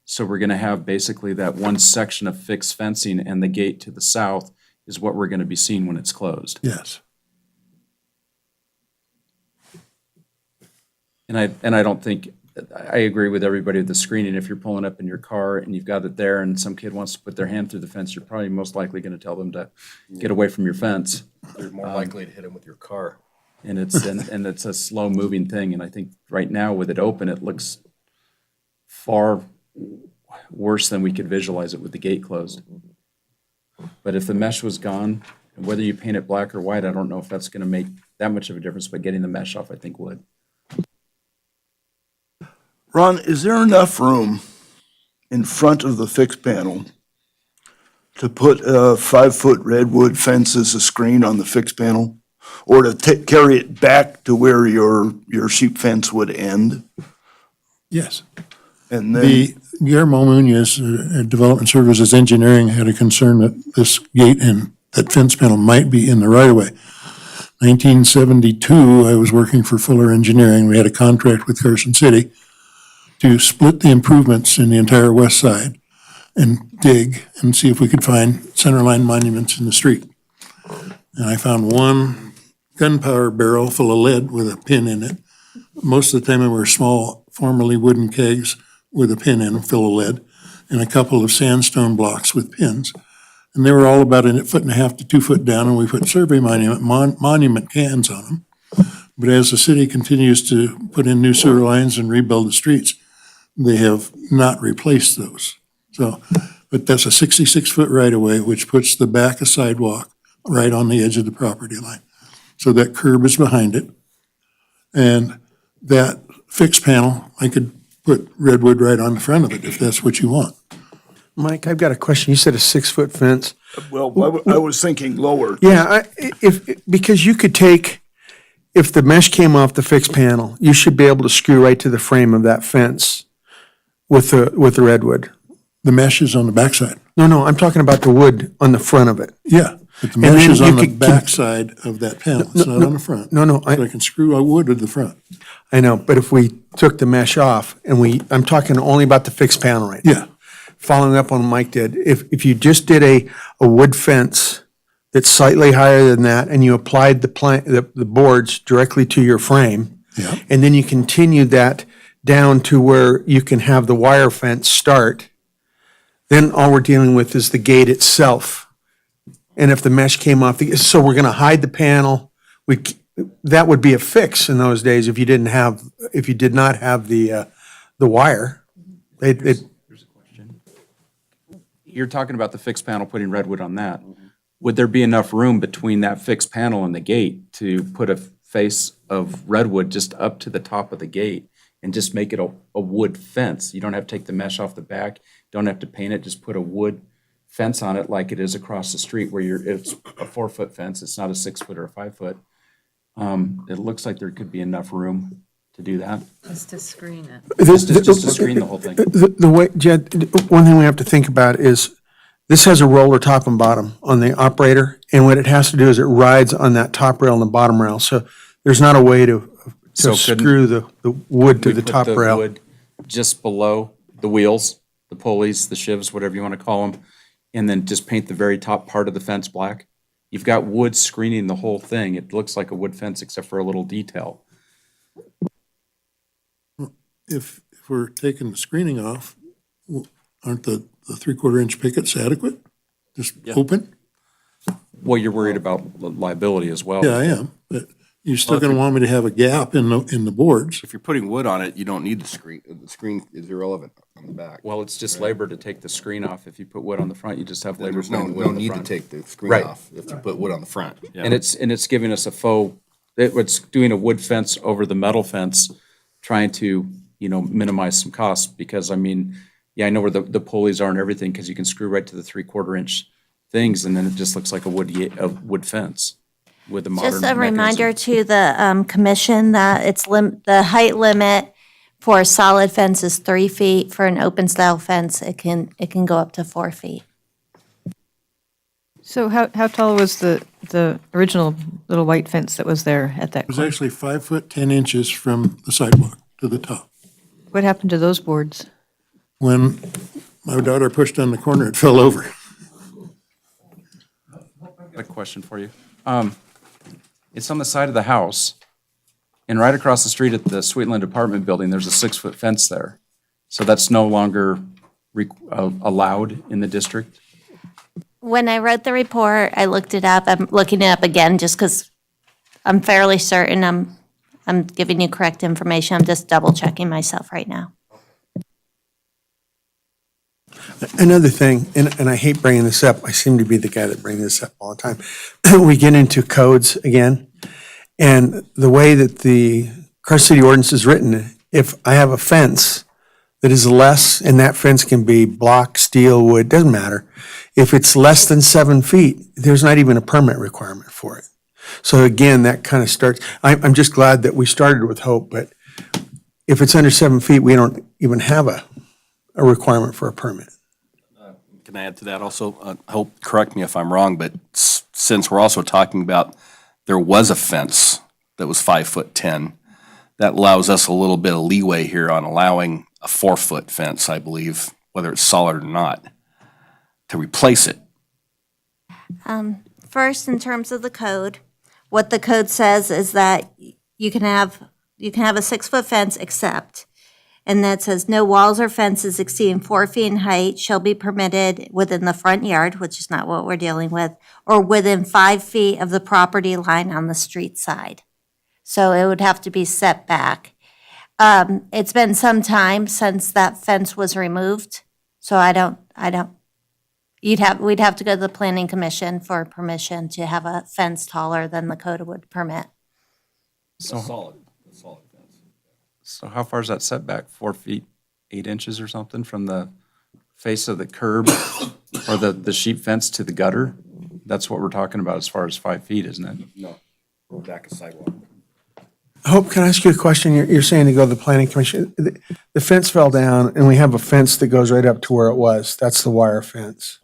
so we're gonna have basically that one section of fixed fencing, and the gate to the south is what we're gonna be seeing when it's closed. Yes. And I don't think, I agree with everybody with the screening. If you're pulling up in your car and you've got it there and some kid wants to put their hand through the fence, you're probably most likely gonna tell them to get away from your fence. You're more likely to hit them with your car. And it's a slow moving thing. And I think right now with it open, it looks far worse than we could visualize it with the gate closed. But if the mesh was gone, and whether you paint it black or white, I don't know if that's gonna make that much of a difference, but getting the mesh off, I think would. Ron, is there enough room in front of the fixed panel to put a 5-foot redwood fence as a screen on the fixed panel? Or to carry it back to where your sheep fence would end? Yes. And then, The Guillermo Munoz, Development Services Engineering, had a concern that this gate and that fence panel might be in the right-of-way. 1972, I was working for Fuller Engineering. We had a contract with Carson City to split the improvements in the entire west side and dig and see if we could find centerline monuments in the street. And I found one gunpowder barrel full of lead with a pin in it. Most of the time they were small, formerly wooden kegs with a pin in them full of lead, and a couple of sandstone blocks with pins. And they were all about 1.5 to 2 foot down, and we put survey monument cans on them. But as the city continues to put in new sewer lines and rebuild the streets, they have not replaced those. So, but that's a 66-foot right-of-way, which puts the back of sidewalk right on the edge of the property line. So that curb is behind it. And that fixed panel, I could put redwood right on the front of it if that's what you want. Mike, I've got a question. You said a 6-foot fence. well, I was thinking lower. Yeah, because you could take, if the mesh came off the fixed panel, you should be able to screw right to the frame of that fence with the redwood. The mesh is on the backside. No, I'm talking about the wood on the front of it. Yeah, but the And mesh then is you on the could- backside of that panel. It's not on the front. No, So I can screw a wood to the front. I know, but if we took the mesh off and I'm talking only about the fixed panel right now. Yeah, Following up on what Mike did, if you just did a wood fence that's slightly higher than that and you applied the boards directly to your frame, yeah. and then you continue that down to where you can have the wire fence start, then all we're dealing with is the gate itself And if the mesh came off, so we're gonna hide the panel. That would be a fix in those days if you did not have the wire. You're talking about the fixed panel, putting redwood on that. Would there be enough room between that fixed panel and the gate to put a face of redwood just up to the top of the gate and just make it a wood fence? You don't have to take the mesh off the back, don't have to paint it, just put a wood fence on it like it is across the street where it's a 4-foot fence, it's not a 6-foot or a 5-foot. It looks like there could be enough room to do that. Just to screen it. Just to screen the whole thing. The way, Jed, one thing we have to think about is this has a roller top and bottom on the operator, and what it has to do is it rides on that top rail and the bottom rail. So there's not a way to So couldn't screw the wood to we the put top the rail. wood just below the wheels, the pulleys, the shivs, whatever you want to call them, and then just paint the very top part of the fence black? You've got wood screening the whole thing. It looks like a wood fence except for a little detail. If we're taking the screening off, aren't the 3/4 inch pickets adequate? Just open? Well, you're worried about liability as well. Yeah, I am, but you're still gonna want me to have a gap in the boards. If you're putting wood on it, you don't need the screen. The screen is irrelevant on the back. Well, it's just labor to take the screen off. If you put wood on the front, you just have labor. There's no putting wood on the need to front. take the screen Right. off if you put wood on the front. Yeah. And it's giving us a faux, it's doing a wood fence over the metal fence, trying to, minimize some costs, because I mean, yeah, I know where the pulleys are and everything, because you can screw right to the 3/4 inch things, and then it just looks like a wood fence with a modern Just a mechanism. reminder to the commission that the height limit for a solid fence is 3 feet. For an open style fence, it can go up to 4 feet. So how tall was the original little white fence that was there at that It was corner? actually 5 foot 10 inches from the sidewalk to the top. What happened to those boards? When my daughter pushed on the corner, it fell over. A question for you. It's on the side of the house, and right across the street at the Sweetland Apartment Building, there's a 6-foot fence there. So that's no longer allowed in the district? When I wrote the report, I looked it up. I'm looking it up again just because I'm fairly certain I'm giving you correct information. I'm just double checking myself right now. Another thing, and I hate bringing this up, I seem to be the guy that brings this up all the time. We get into codes again, and the way that the Carson City ordinance is written, if I have a fence that is less, and that fence can be block, steel, wood, doesn't matter. If it's less than 7 feet, there's not even a permit requirement for it. So again, that kind of starts, I'm just glad that we started with hope, but if it's under 7 feet, we don't even have a requirement for a permit. Can I add to that also? Hope, correct me if I'm wrong, but since we're also talking about, there was a fence that was 5'10", that allows us a little bit of leeway here on allowing a 4-foot fence, I believe, whether it's solid or not, to replace it. First, in terms of the code, what the code says is that you can have a 6-foot fence except, and that says no walls or fences exceeding 4 feet in height shall be permitted within the front yard, which is not what we're dealing with, or within 5 feet of the property line on the street side. So it would have to be set back. It's been some time since that fence was removed, so we'd have to go to the planning commission for permission to have a fence taller than the code would permit. Solid fence. So how far is that setback? 4 feet, 8 inches or something from the face of the curb or the sheep fence to the gutter? That's what we're talking about as far as 5 feet, isn't it? No, back of sidewalk. Hope, can I ask you a question? You're saying to go to the planning commission. The fence fell down and we have a fence that goes right up to where it was. That's the wire fence.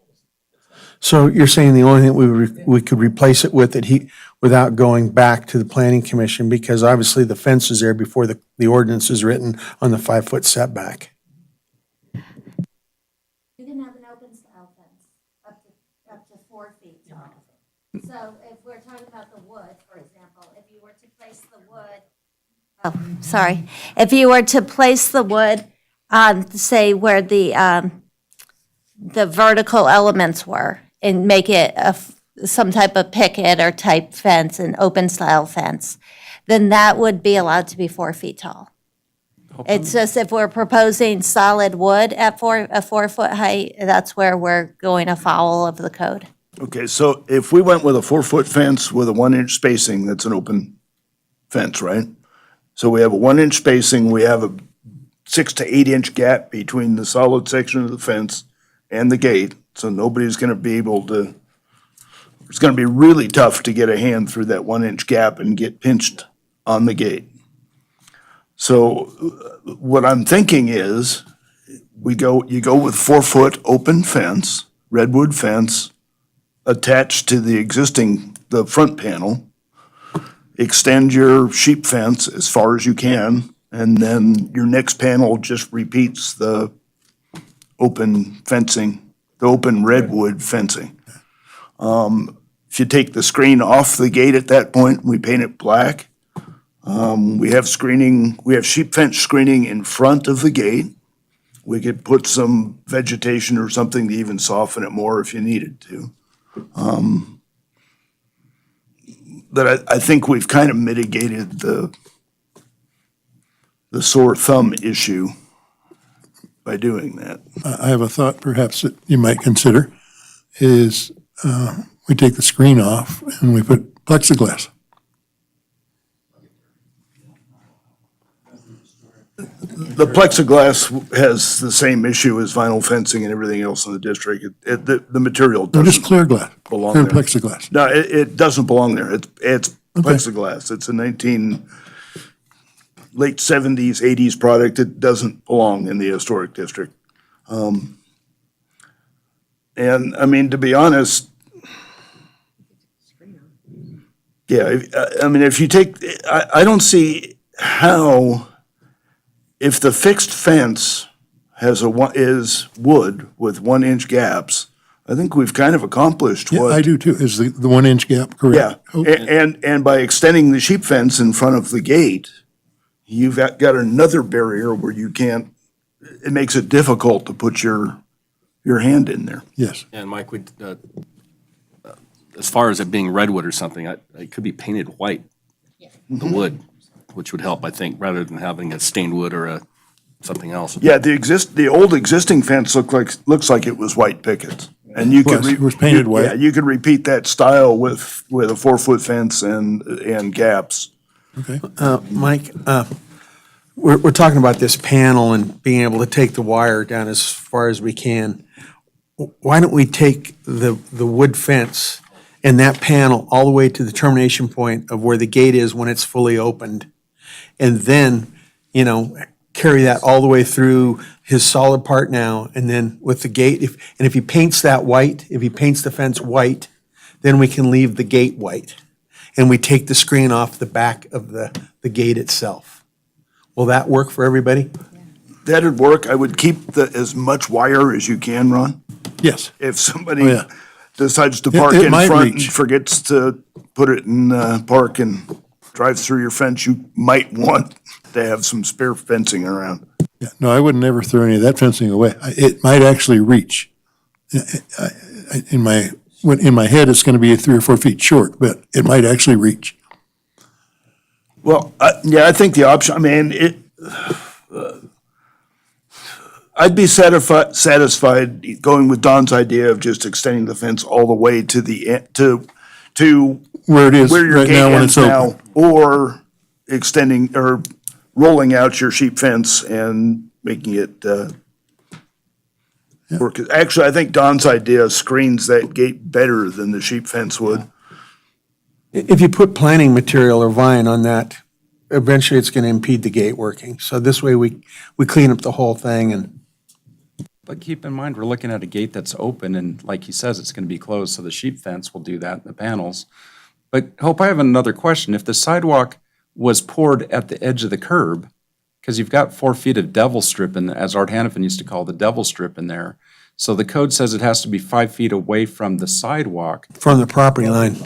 So you're saying the only thing we could replace it with without going back to the planning commission, because obviously the fence is there before the ordinance is written on the 5-foot setback. You can have an open style fence up to 4 feet tall. So if we're talking about the wood, for example, if you were to place the wood, if you were to place the wood on, say, where the vertical elements were, and make it some type of picket or type fence, an open style fence, then that would be allowed to be 4 feet tall. It's just if we're proposing solid wood at a 4-foot height, that's where we're going afoul of the code. Okay, so if we went with a 4-foot fence with a 1-inch spacing, that's an open fence, right? So we have a 1-inch spacing, we have a 6 to 8-inch gap between the solid section of the fence and the gate, so nobody's gonna be able to, it's gonna be really tough to get a hand through that 1-inch gap and get pinched on the gate. So what I'm thinking is, you go with 4-foot open fence, redwood fence, attached to the front panel, extend your sheep fence as far as you can, and then your next panel just repeats the open fencing, the open redwood fencing. If you take the screen off the gate at that point, we paint it black. We have screening, we have sheep fence screening in front of the gate. We could put some vegetation or something to even soften it more if you needed to. But I think we've kind of mitigated the sore thumb issue by doing that. I have a thought perhaps that you might consider is we take the screen off and we put plexiglass. The plexiglass has the same issue as vinyl fencing and everything else in the district. The material No, just doesn't clear glass, belong clear there. plexiglass. No, it doesn't belong there. It's Okay. plexiglass. It's a late 70s, 80s product. It doesn't belong in the historic district. And I mean, to be honest, yeah, if you take, I don't see how, if the fixed fence is wood with 1-inch gaps, I think we've kind of accomplished Yeah, what. I do too. Is the 1-inch gap Yeah, correct? Oh, and by extending the sheep fence in front of the gate, you've got another barrier where you can't, it makes it difficult to put your hand in there. yes. And Mike, as far as it being redwood or something, it could be painted white, the wood, which would help, I think, rather than having a stained wood or something else. Yeah, the old existing fence looks like it was white pickets. And you could. It was painted white. Yeah, you could repeat that style with a 4-foot fence and gaps. Okay. Mike, we're talking about this panel and being able to take the wire down as far as we can. Why don't we take the wood fence and that panel all the way to the termination point of where the gate is when it's fully opened? And then, carry that all the way through his solid part now, and then with the gate, if he paints that white, if he paints the fence white, then we can leave the gate white. And we take the screen off the back of the gate itself. Will that work for everybody? That'd work. I would keep as much wire as you can, Ron. Yes. If somebody Oh, yeah. decides to It- park it in might front and reach. forgets to put it in park and drives through your fence, you might want to have some spare fencing around. Yeah, no, I would never throw any of that fencing away. It might actually reach. In my head, it's going to be 3 or 4 feet short, but it might actually reach. Well, yeah, I think the option, I'd be satisfied going with Don's idea of just extending the fence all the way to the end, to Where it is where your right gate now when ends it's now, open. or extending or rolling out your sheep fence and making it work. Actually, I think Don's idea screens that gate better than the sheep fence would. If you put planting material or vine on that, eventually it's going to impede the gate working. So this way we clean up the whole thing and. But keep in mind, we're looking at a gate that's open, and like he says, it's going to be closed, so the sheep fence will do that, the panels. But Hope, I have another question. If the sidewalk was poured at the edge of the curb, because you've got 4 feet of devil strip, as Art Hannafin used to call the devil strip in there, so the code says it has to be 5 feet away from the sidewalk. From the property line.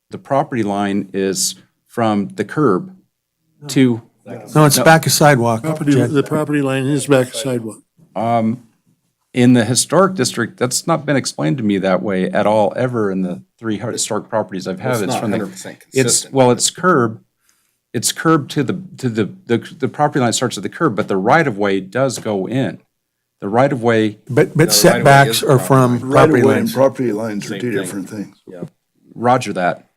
The property line is from the curb to, No, it's back a sidewalk. Jack. The property line is back sidewalk. In the historic district, that's not been explained to me that way at all, ever in the 3 historic properties I've had. It's not from the- 100% It's, consistent. well, it's curb to the property line starts at the curb, but the right-of-way does go in. The right-of-way, But setbacks are from Right property of way and lines. property lines are Same two thing. different things. roger that.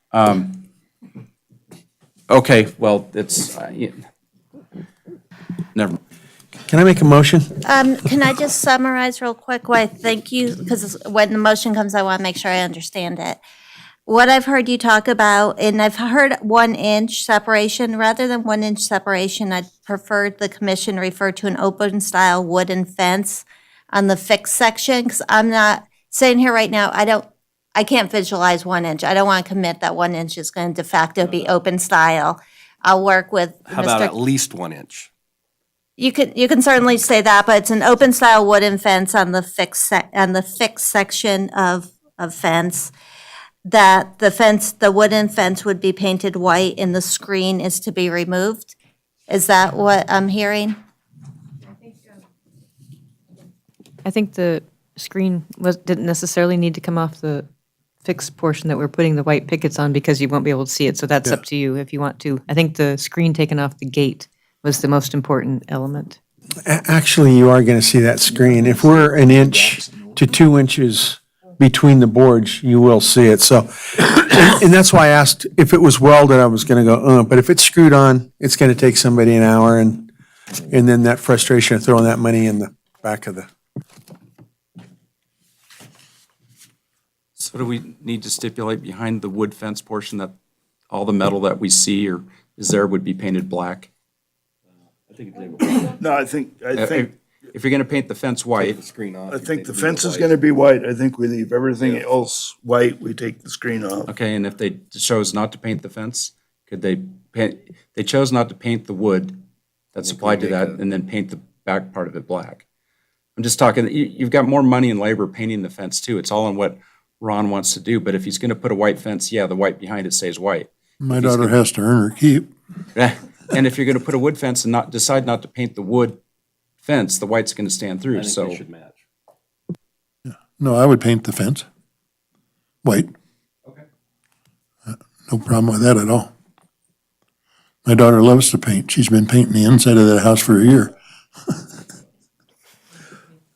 Okay, well, it's, never, Can I make a motion? Can I just summarize real quick why I thank you? Because when the motion comes, I want to make sure I understand it. What I've heard you talk about, and I've heard 1 inch separation, rather than 1 inch separation, I'd prefer the commission refer to an open style wooden fence on the fixed section, because I'm not, sitting here right now, I can't visualize 1 inch. I don't want to commit that 1 inch is going to de facto be open style. I'll work with How about at Mr. least 1 inch? You can certainly say that, but it's an open style wooden fence on the fixed section of fence. That the wooden fence would be painted white and the screen is to be removed. Is that what I'm hearing? I think the screen didn't necessarily need to come off the fixed portion that we're putting the white pickets on because you won't be able to see it, so that's up to you if you want to. I think the screen taken off the gate was the most important element. Actually, you are going to see that screen. If we're 1 inch to 2 inches between the boards, you will see it. So, and that's why I asked if it was welded, I was going to go, but if it's screwed on, it's going to take somebody an hour and then that frustration of throwing that money in the back of the. so do we need to stipulate behind the wood fence portion that all the metal that we see or is there would be painted black? No, I think, If you're gonna paint the fence white, Screen off. I think the fence is gonna be white. I think we leave everything else white. We take the screen off. okay, and if they chose not to paint the fence, could they paint, they chose not to paint the wood that's applied to that and then paint the back part of it black? I'm just talking, you've got more money and labor painting the fence too. It's all in what Ron wants to do, but if he's gonna put a white fence, yeah, the white behind it stays white. My daughter has to earn her keep. And if you're gonna put a wood fence and decide not to paint the wood fence, the white's gonna stand I through, think so. they should match. No, I would paint the fence. White. Okay. No problem with that at all. My daughter loves to paint. She's been painting the inside of that house for a year. Are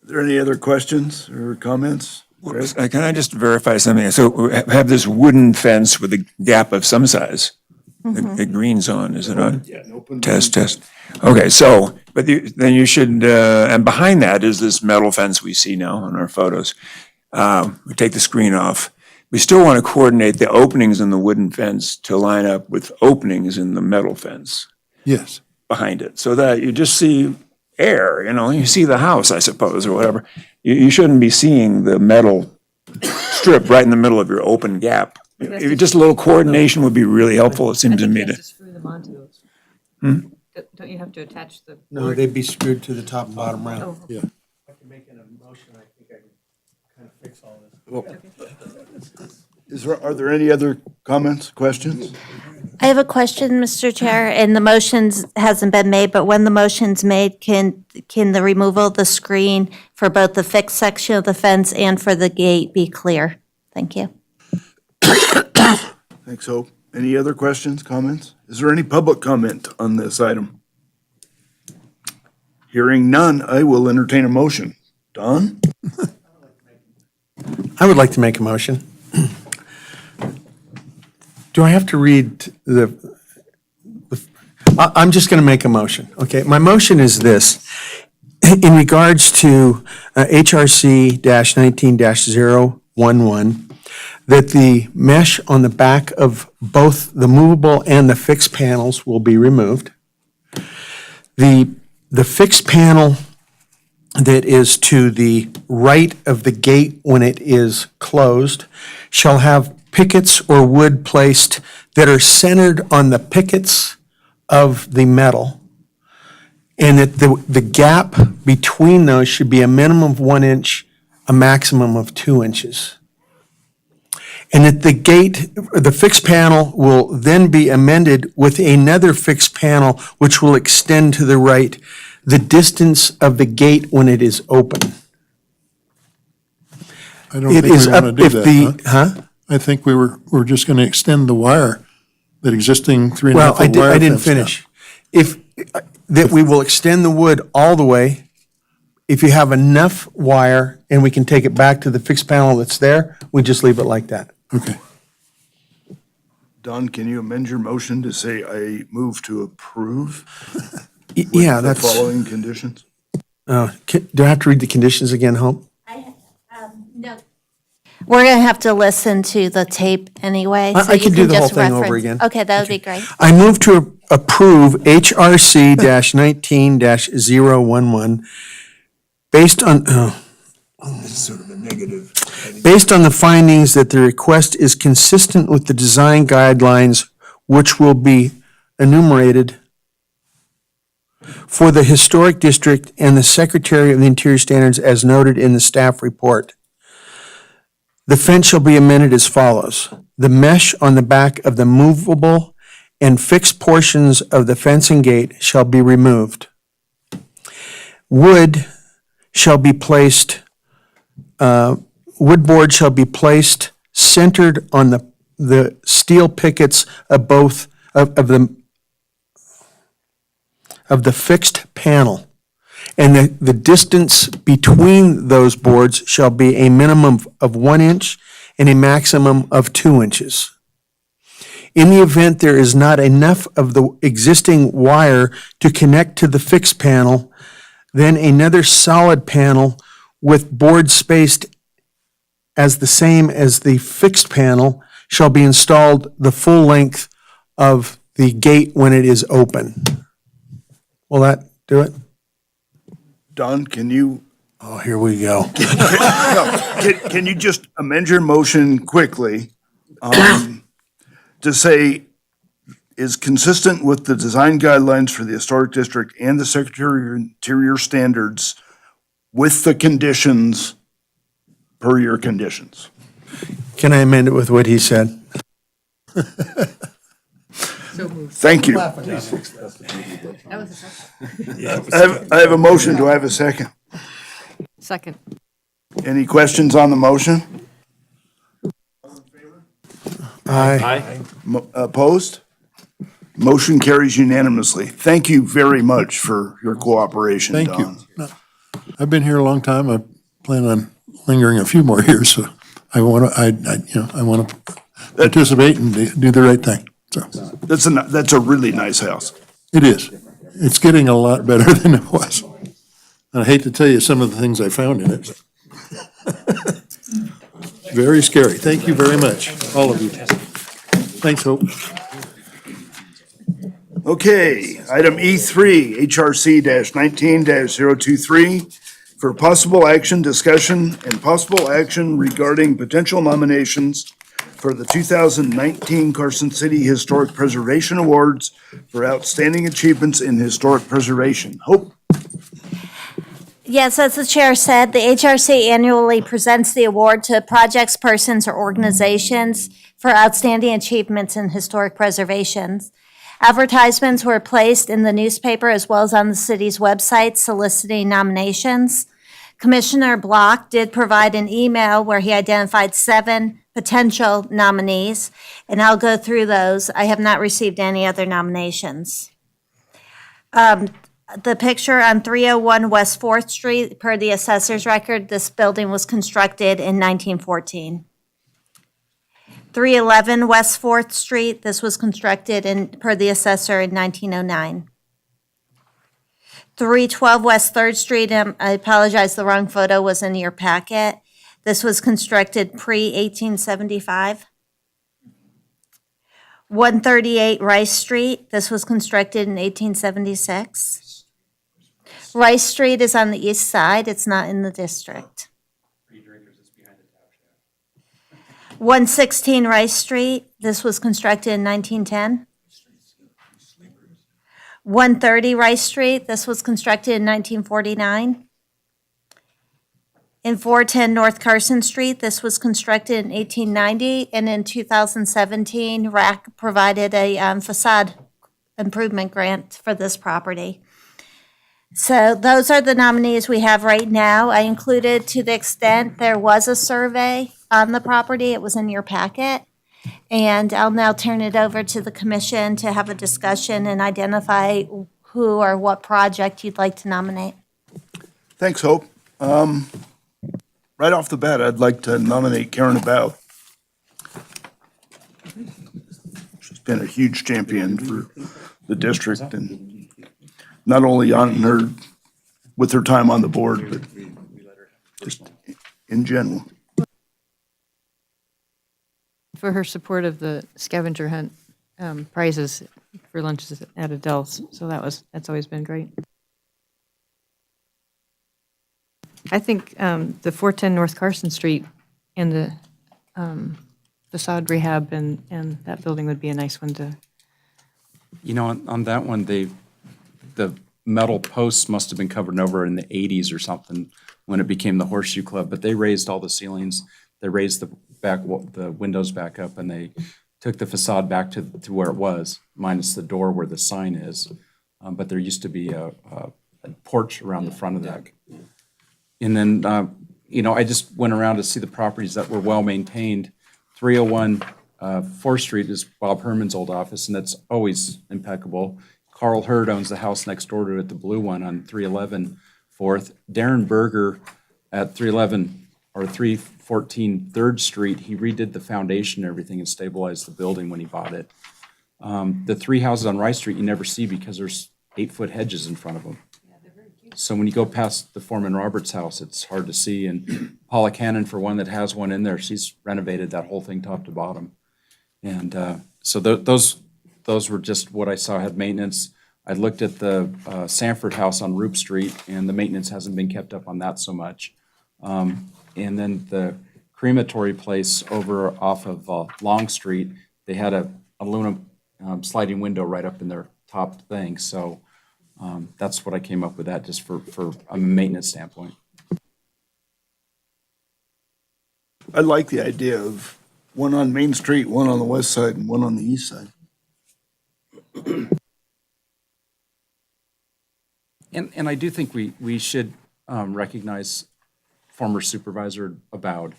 there any other questions or comments? Chris? Can I just verify something? So we have this wooden fence with a gap of some size. The green's on, is it on? Yeah, an open. Test. Okay, so, but then you should, and behind that is this metal fence we see now on our photos. We take the screen off. We still want to coordinate the openings in the wooden fence to line up with openings in the metal fence Yes. behind it, so that you just see air, you see the house, I suppose, or whatever. You shouldn't be seeing the metal strip right in the middle of your open gap. Just a little coordination would be really helpful, it seems to me to. screw them onto those. Don't you have to attach the? No, they'd be screwed to the top and bottom round. Oh. Yeah. I can make an motion, I think I can kind of fix all this. Are there any other comments, questions? I have a question, Mr. Chair, and the motions hasn't been made, but when the motion's made, can the removal of the screen for both the fixed section of the fence and for the gate be clear? Thank you. Thanks, Hope. Any other questions, comments? Is there any public comment on this item? Hearing none, I will entertain a motion. Don? I would like to make a motion. Do I have to read I'm just going to make a motion, okay? My motion is this. In regards to HRC-19-011, that the mesh on the back of both the movable and the fixed panels will be removed. The fixed panel that is to the right of the gate when it is closed shall have pickets or wood placed that are centered on the pickets of the metal, and that the gap between those should be a minimum of 1 inch, a maximum of 2 inches. And that the fixed panel will then be amended with another fixed panel which will extend to the right, the distance of the gate when it is open. I don't It think is we up want to do if that, the, huh? huh? I think we're just going to extend the wire, that existing 3.5 Well, foot wire I didn't fence down. finish. If, that we will extend the wood all the way. If you have enough wire and we can take it back to the fixed panel that's there, we just leave it like that. Okay. Don, can you amend your motion to say I move to approve Yeah, the that's, following conditions? do I have to read the conditions again, Hope? No. We're going to have to listen to the tape anyway. so I you can do the whole just thing over reference- again. Okay, that would be great. I move to approve HRC 19-011 based on, It's sort of a negative. based on the findings that the request is consistent with the design guidelines which will be enumerated for the Historic District and the Secretary of the Interior Standards as noted in the staff report. The fence shall be amended as follows. The mesh on the back of the movable and fixed portions of the fence and gate shall be removed. Wood shall be placed, wood board shall be placed centered on the steel pickets of both, of the fixed panel. And the distance between those boards shall be a minimum of 1 inch and a maximum of 2 inches. In the event there is not enough of the existing wire to connect to the fixed panel, then another solid panel with board spaced as the same as the fixed panel shall be installed the full length of the gate when it is open. Will that do it? Don, can you, Oh, here we go. can you just amend your motion quickly to say is consistent with the design guidelines for the Historic District and the Secretary of Interior Standards with the conditions per your conditions? Can I amend it with what he said? Thank you. I have a motion. Do I have a second? Second. Any questions on the motion? Aye. Opposed? Motion carries unanimously. Thank you very much for your cooperation, Thank you. Don. No, I've been here a long time. I plan on lingering a few more years, so I want to, I want to participate and do the right thing. So That's a really nice house. it is. It's getting a lot better than it was. And I hate to tell you some of the things I found in it. Very scary. Thank you very much, all of you. Thanks, Hope. Okay, item E3, HRC 19-023, for possible action, discussion, and possible action regarding potential nominations for the 2019 Carson City Historic Preservation Awards for outstanding achievements in historic preservation. Hope? Yes, as the chair said, the HRC annually presents the award to projects, persons, or organizations for outstanding achievements in historic preservations. Advertisements were placed in the newspaper as well as on the city's website soliciting nominations. Commissioner Block did provide an email where he identified 7 potential nominees, and I'll go through those. I have not received any other nominations. The picture on 301 West 4th Street, per the assessor's record, this building was constructed in 1914. 311 West 4th Street, this was constructed per the assessor in 1909. 312 West 3rd Street, I apologize, the wrong photo was in your packet. This was constructed pre-1875. 138 Rice Street, this was constructed in 1876. Rice Street is on the east side, it's not in the district. 116 Rice Street, this was constructed in 1910. 130 Rice Street, this was constructed in 1949. In 410 North Carson Street, this was constructed in 1890, and in 2017, RAC provided a facade improvement grant for this property. So those are the nominees we have right now. I included, to the extent there was a survey on the property, it was in your packet. And I'll now turn it over to the commission to have a discussion and identify who or what project you'd like to nominate. Thanks, Hope. Right off the bat, I'd like to nominate Karen About. She's been a huge champion for the district, and not only on her, with her time on the board, but just in general. For her support of the scavenger hunt prizes for lunches at Adele's. So that's always been great. I think the 410 North Carson Street and the facade rehab and that building would be a nice one to. You know, on that one, the metal posts must have been covered over in the 80s or something when it became the Horseshoe Club, but they raised all the ceilings, they raised the windows back up, and they took the facade back to where it was, minus the door where the sign is. But there used to be a porch around the front of that. And then, you know, I just went around to see the properties that were well-maintained. 301 4th Street is Bob Herman's old office, and that's always impeccable. Carl Hurd owns the house next door to it, the blue one on 311 4th. Darren Berger at 311 or 314 3rd Street, he redid the foundation and everything and stabilized the building when he bought it. The three houses on Rice Street you never see because there's 8-foot hedges in front of them. So when you go past the Foreman Roberts house, it's hard to see. And Paula Cannon, for one that has one in there, she's renovated that whole thing top to bottom. And so those were just what I saw had maintenance. I looked at the Sanford house on Roop Street, and the maintenance hasn't been kept up on that so much. And then the crematory place over off of Long Street, they had a aluminum sliding window right up in their top thing. So that's what I came up with that just for a maintenance standpoint. I like the idea of one on Main Street, one on the west side, and one on the east side. And I do think we should recognize former Supervisor Abowd,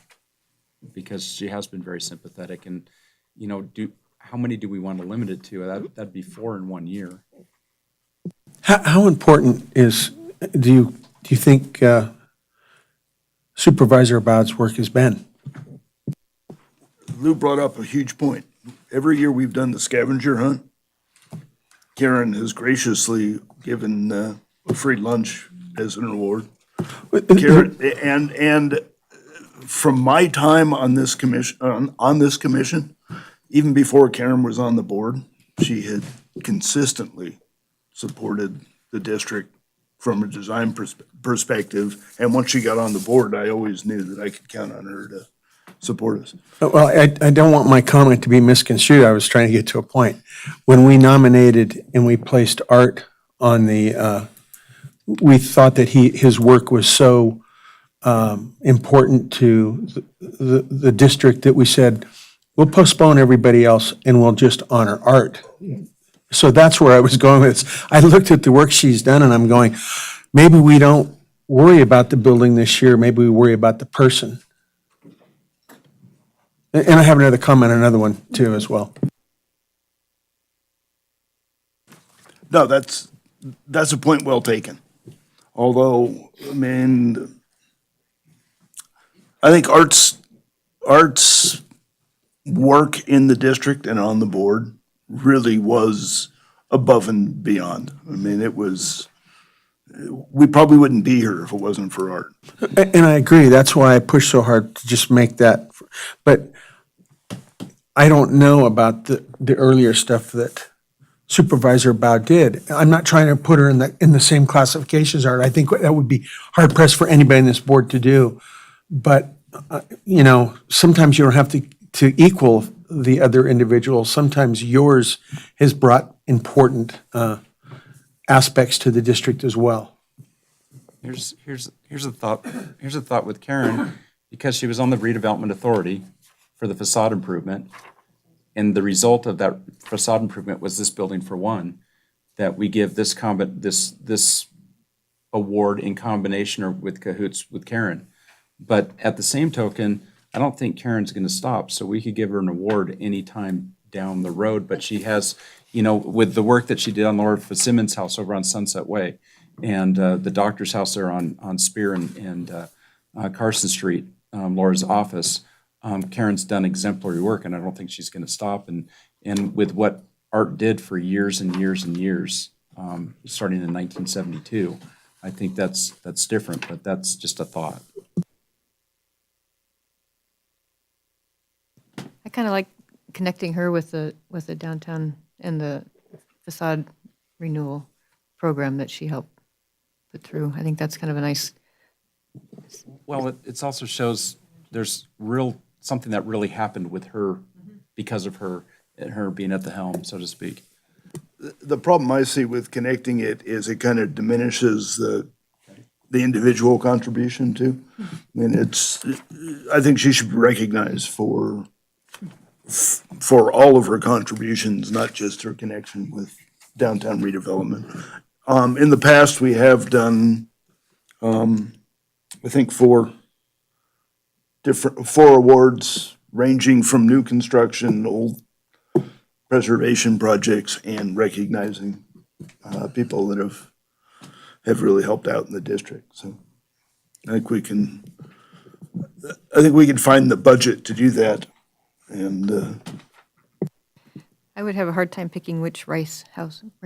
because she has been very sympathetic. And, you know, how many do we want to limit it to? That'd be 4 in 1 year. How important do you think Supervisor Abowd's work has been? Lou brought up a huge point. Every year we've done the scavenger hunt, Karen has graciously given a free lunch as an award. Karen, and from my time on this commission, even before Karen was on the board, she had consistently supported the district from a design perspective. And once she got on the board, I always knew that I could count on her to support us. Well, I don't want my comment to be misconstrued. I was trying to get to a point. When we nominated and we placed Art on the, we thought that his work was so important to the district that we said, we'll postpone everybody else and we'll just honor Art. So that's where I was going with this. I looked at the work she's done and I'm going, maybe we don't worry about the building this year, maybe we worry about the person. And I have another comment, another one too as well. No, that's a point well taken. Although, I mean, I think Art's work in the district and on the board really was above and beyond. I mean, we probably wouldn't be here if it wasn't for Art. And I agree, that's why I push so hard to just make that, but I don't know about the earlier stuff that Supervisor Abowd did. I'm not trying to put her in the same classification as Art. I think that would be hard pressed for anybody in this board to do. But, you know, sometimes you don't have to equal the other individuals. Sometimes yours has brought important aspects to the district as well. Here's a thought. Here's a thought with Karen, because she was on the redevelopment authority for the facade improvement, and the result of that facade improvement was this building for one, that we give this award in combination or with cahoots with Karen. But at the same token, I don't think Karen's going to stop, so we could give her an award anytime down the road. But she has, with the work that she did on Laura Fitzsimmons' house over on Sunset Way, and the doctor's house there on Spear and Carson Street, Laura's office, Karen's done exemplary work, and I don't think she's going to stop. And with what Art did for years and years and years, starting in 1972, I think that's different, but that's just a thought. I kind of like connecting her with the downtown and the facade renewal program that she helped put through. I think that's kind of a nice. Well, it also shows there's something that really happened with her because of her being at the helm, so to speak. The problem I see with connecting it is it kind of diminishes the individual contribution too. I mean, I think she should be recognized for all of her contributions, not just her connection with downtown redevelopment. In the past, we have done, I think, four awards ranging from new construction, old preservation projects, and recognizing people that have really helped out in the district. So I think we can find the budget to do that. And I would have a hard time picking which Rice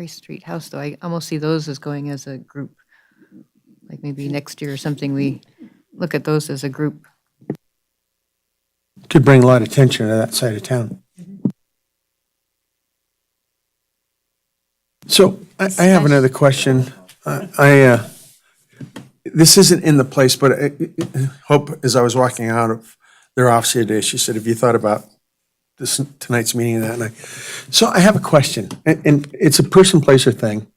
Street house, though. I almost see those as going as a group. Like maybe next year or something, we look at those as a group. Could bring a lot of attention to that side of town. So I have another question. This isn't in the place, but Hope, as I was walking out of their office today, she said, have you thought about tonight's meeting and that? And so I have a question, and it's a person, place, or thing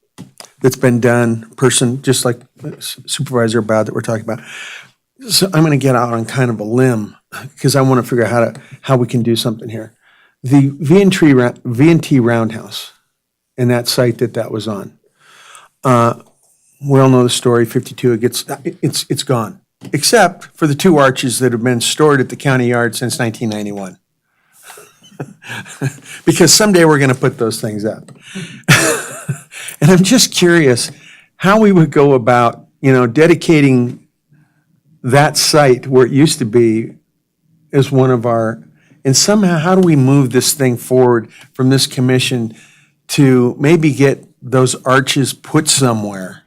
that's been done, just like Supervisor Bowd that we're talking about. So I'm going to get out on kind of a limb because I want to figure out how we can do something here. The V&T Roundhouse and that site that was on. We all know the story, 52, it's gone, except for the two arches that have been stored at the county yard since 1991. Because someday we're going to put those things up. And I'm just curious how we would go about, dedicating that site where it used to be as one of our, and somehow how do we move this thing forward from this commission to maybe get those arches put somewhere?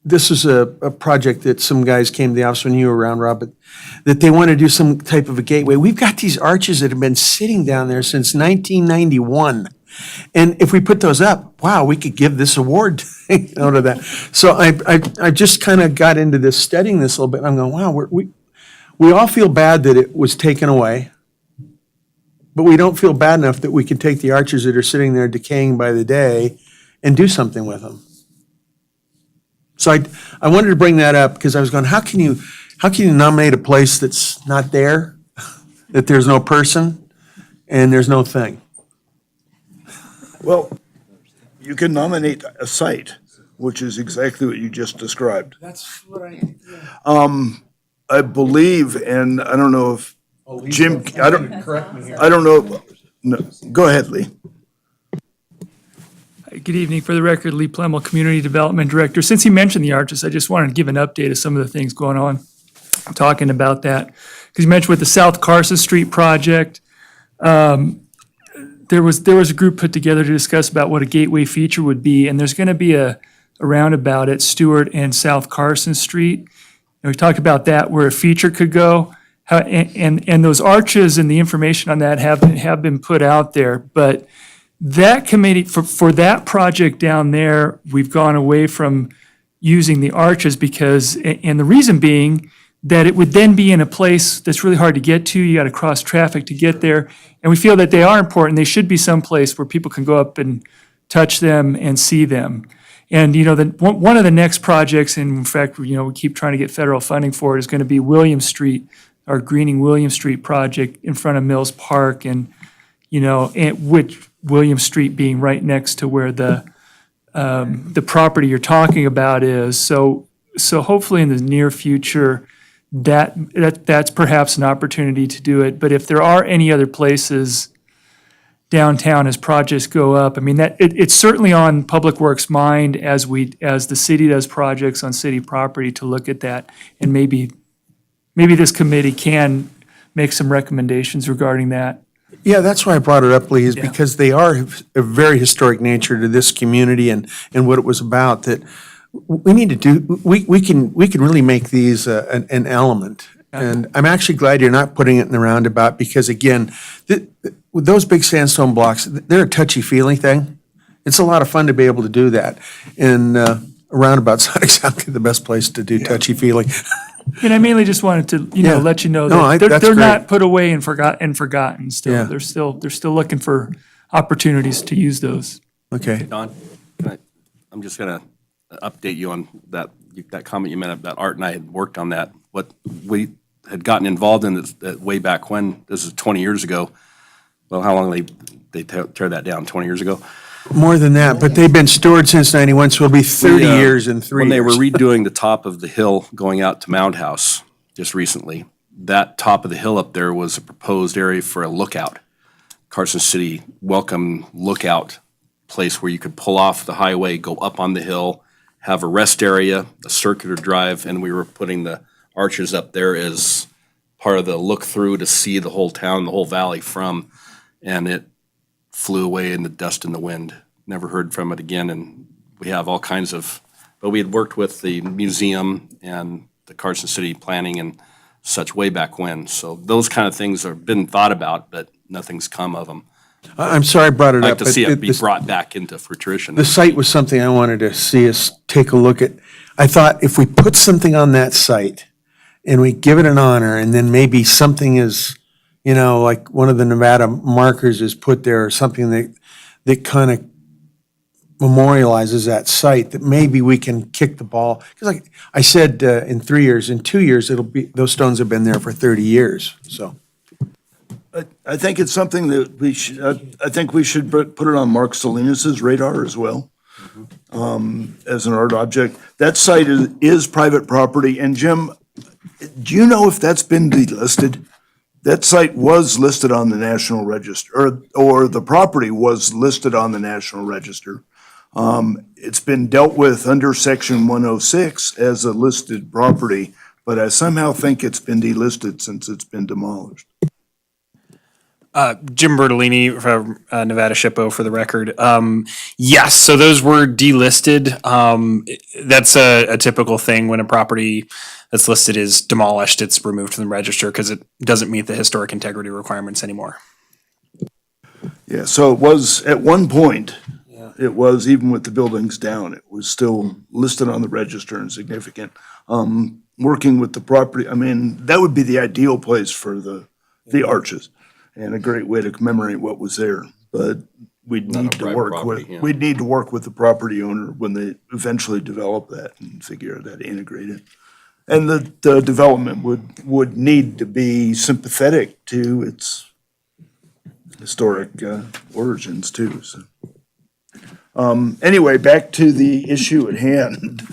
This is a project that some guys came to the office when you were around, Rob, that they want to do some type of a gateway. We've got these arches that have been sitting down there since 1991. And if we put those up, wow, we could give this award to that. So I just kind of got into this, studying this a little bit, and I'm going, wow, we all feel bad that it was taken away, but we don't feel bad enough that we can take the arches that are sitting there decaying by the day and do something with them. So I wanted to bring that up because I was going, how can you nominate a place that's not there, that there's no person and there's no thing? well, you can nominate a site, which is exactly what you just described. That's what I believe, and I don't know if Jim, I don't know. No, go ahead, Lee. Good evening. For the record, Lee Plemmel, Community Development Director. Since he mentioned the arches, I just wanted to give an update of some of the things going on, talking about that. Because you mentioned with the South Carson Street project, there was a group put together to discuss about what a gateway feature would be, and there's going to be a roundabout at Stewart and South Carson Street. And we talked about that, where a feature could go. And those arches and the information on that have been put out there, but that committee, for that project down there, we've gone away from using the arches because, and the reason being that it would then be in a place that's really hard to get to. You got to cross traffic to get there. And we feel that they are important. They should be someplace where people can go up and touch them and see them. And, one of the next projects, and in fact, we keep trying to get federal funding for it, is going to be William Street, our Greening William Street project in front of Mills Park, and which William Street being right next to where the the property you're talking about is. So hopefully in the near future, that's perhaps an opportunity to do it. But if there are any other places downtown as projects go up, I mean, it's certainly on Public Works' mind as the city does projects on city property to look at that. And maybe this committee can make some recommendations regarding that. Yeah, that's why I brought it up, Lee, is because they are a very historic nature to this community and what it was about, that we need to do, we can really make these an element. And I'm actually glad you're not putting it in the roundabout, because again, with those big sandstone blocks, they're a touchy-feely thing. It's a lot of fun to be able to do that. And a roundabout's not exactly the best place to do touchy-feely. And I mainly just wanted to, Yeah. let you know No, that that's they're great. not put away and forgotten still. Yeah. They're still looking for opportunities to use those. Okay. Don, I'm just gonna update you on that comment you made about Art and I had worked on that. What we had gotten involved in this way back when, this is 20 years ago. Well, how long they tear that down, 20 years ago? More than that, but they've been stored since 91, so it'll be 30 years in 3 years. When they were redoing the top of the hill going out to Mound House just recently, that top of the hill up there was a proposed area for a lookout. Carson City welcome lookout place where you could pull off the highway, go up on the hill, have a rest area, a circular drive, and we were putting the arches up there as part of the look through to see the whole town, the whole valley from, and it flew away in the dust and the wind. Never heard from it again, and we have all kinds of, but we had worked with the museum and the Carson City planning and such way back when. So those kind of things have been thought about, but nothing's come of them. I'm sorry I brought it I'd up. like to see but it be brought back into fruition. The site was something I wanted to see us take a look at. I thought if we put something on that site and we give it an honor, and then maybe something is, like one of the Nevada markers is put there, or something that kind of memorializes that site, that maybe we can kick the ball. Because like I said, in 3 years, in 2 years, those stones have been there for 30 years, so. I think it's something that I think we should put it on Mark Salinas's radar as well, as an art object. That site is private property, and Jim, do you know if that's been delisted? That site was listed on the National Register, or the property was listed on the National Register. It's been dealt with under Section 106 as a listed property, but I somehow think it's been delisted since it's been demolished. Jim Bertolini from Nevada SHPO for the record. Yes, so those were delisted. That's a typical thing when a property that's listed is demolished. It's removed from the register because it doesn't meet the historic integrity requirements anymore. Yeah, so it was, at one point, it was, even with the buildings down, it was still listed on the register and significant. Working with the property, I mean, that would be the ideal place for the arches, and a great way to commemorate what was there. But we'd Not need on to private work property, with, yeah. we'd need to work with the property owner when they eventually develop that and figure out how to integrate it. And the development would need to be sympathetic to its historic origins too, so. Anyway, back to the issue at hand.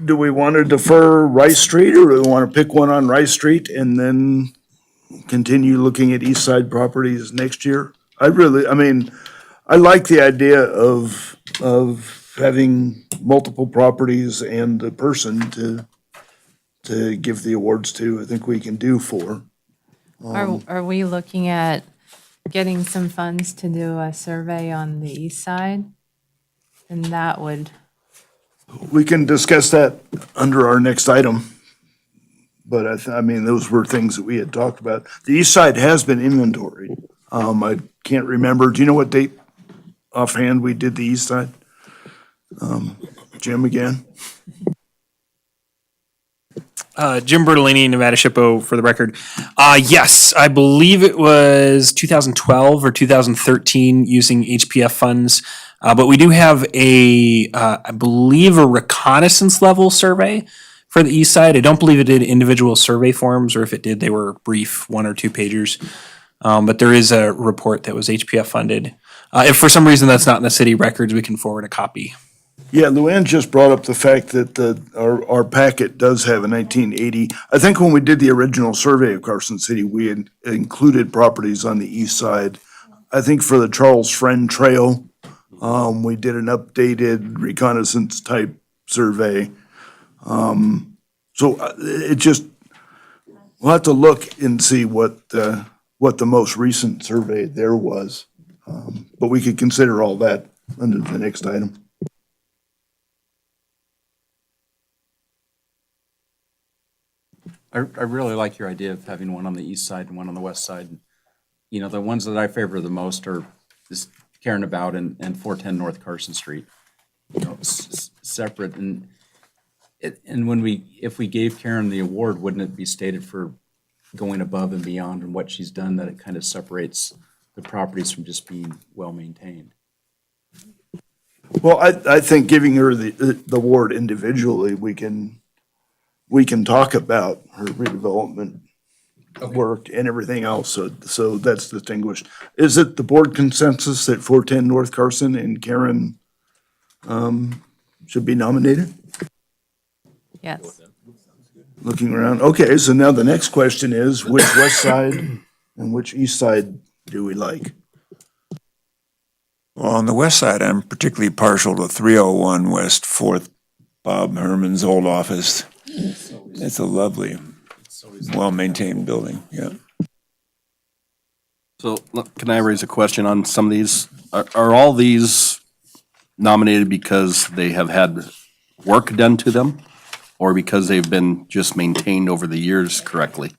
Do we want to defer Rice Street, or do we want to pick one on Rice Street and then continue looking at East Side properties next year? I like the idea of having multiple properties and a person to give the awards to. I think we can do 4. Are we looking at getting some funds to do a survey on the east side? And that would, We can discuss that under our next item. But those were things that we had talked about. The east side has been inventoried. I can't remember. Do you know what date offhand we did the east side? Jim again? Jim Bertolini, Nevada SHPO for the record. Yes, I believe it was 2012 or 2013 using HPF funds. But we do have I believe a reconnaissance level survey for the east side. I don't believe it did individual survey forms, or if it did, they were brief 1 or 2 pagers. But there is a report that was HPF funded. If for some reason that's not in the city records, we can forward a copy. Yeah, Luann just brought up the fact that our packet does have a 1980. I think when we did the original survey of Carson City, we had included properties on the east side. I think for the Charles Friend Trail, we did an updated reconnaissance type survey. It just, we'll have to look and see what the most recent survey there was. But we could consider all that under the next item. I really like your idea of having one on the east side and one on the west side. You know, the ones that I favor the most are this Karen About and 410 North Carson Street. You know, separate and if we gave Karen the award, wouldn't it be stated for going above and beyond and what she's done, that it kind of separates the properties from just being well-maintained? Well, I think giving her the award individually, we can talk about her redevelopment work and everything else, so that's distinguished. Is it the board consensus that 410 North Carson and Karen should be nominated? Yes. Looking around, okay, so now the next question is, which west side and which east side do we like? Well, on the west side, I'm particularly partial to 301 West Fourth, Bob Herman's old office. It's a lovely, well-maintained building, yeah. So look, can I raise a question on some of these? Are all these nominated because they have had work done to them? Or because they've been just maintained over the years correctly?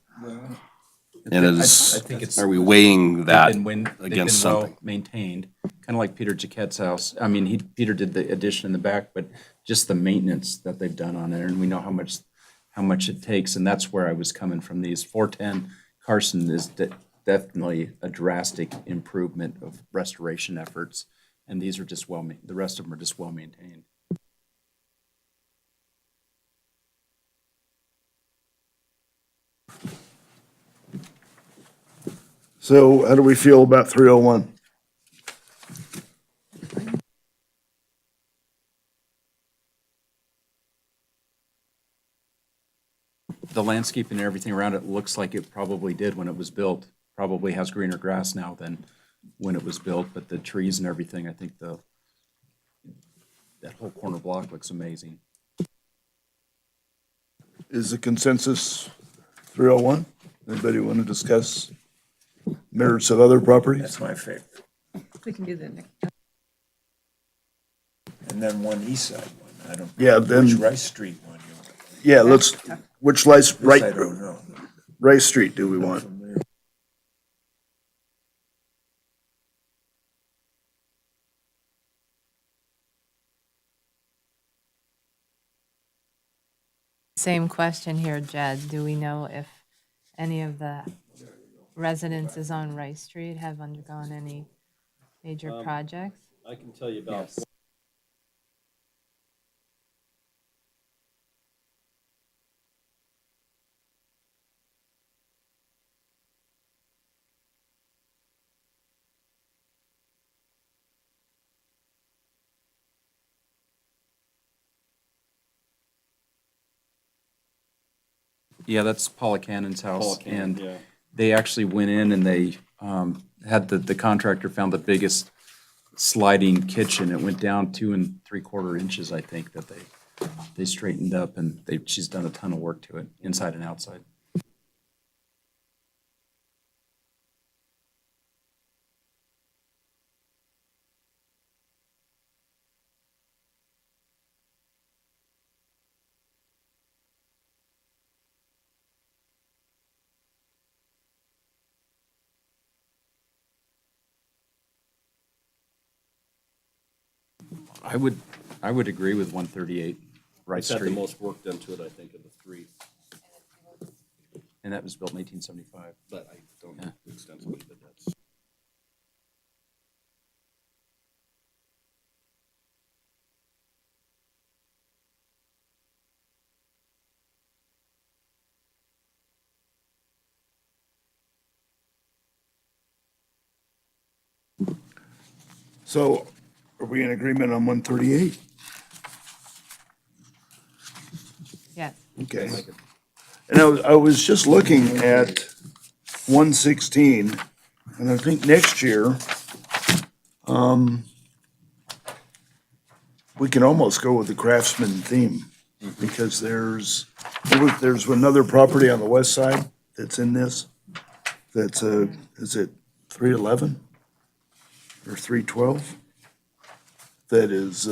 And I think it's. are we weighing that They've been against well something? maintained, kind of like Peter Jaquette's house. I mean, Peter did the addition in the back, but just the maintenance that they've done on there, and we know how much it takes, and that's where I was coming from. These 410 Carson is definitely a drastic improvement of restoration efforts, and these are just the rest of them are just well maintained. So how do we feel about 301? The landscape and everything around it looks like it probably did when it was built. Probably has greener grass now than when it was built, but the trees and everything, I think that whole corner block looks amazing. Is the consensus 301? Anybody want to discuss merits of other properties? That's my favorite. We can do the next. And then one east side one, I don't. Yeah, then- Which Rice Street one you want? Yeah, which lights, This I don't know. Rice Street do we want? Same question here, Jed. Do we know if any of the residences on Rice Street have undergone any major projects? I can tell you about. Yeah, that's Paula Cannon's house. Paula Cannon, And yeah. they actually went in and they had the contractor found the biggest sliding kitchen. It went down 2 3/4 inches, I think, that they straightened up, and she's done a ton of work to it, inside and outside. I would agree with 138 Rice It's had the Street, most work done to it, I think, of the three, and that was built in 1875. but I don't know extensively, but that's. So are we in agreement on 138? Yes. Okay. And I was just looking at 116, and I think next year, we can almost go with the craftsman theme, because there's another property on the west side that's in this, that's is it 311 or 312? That is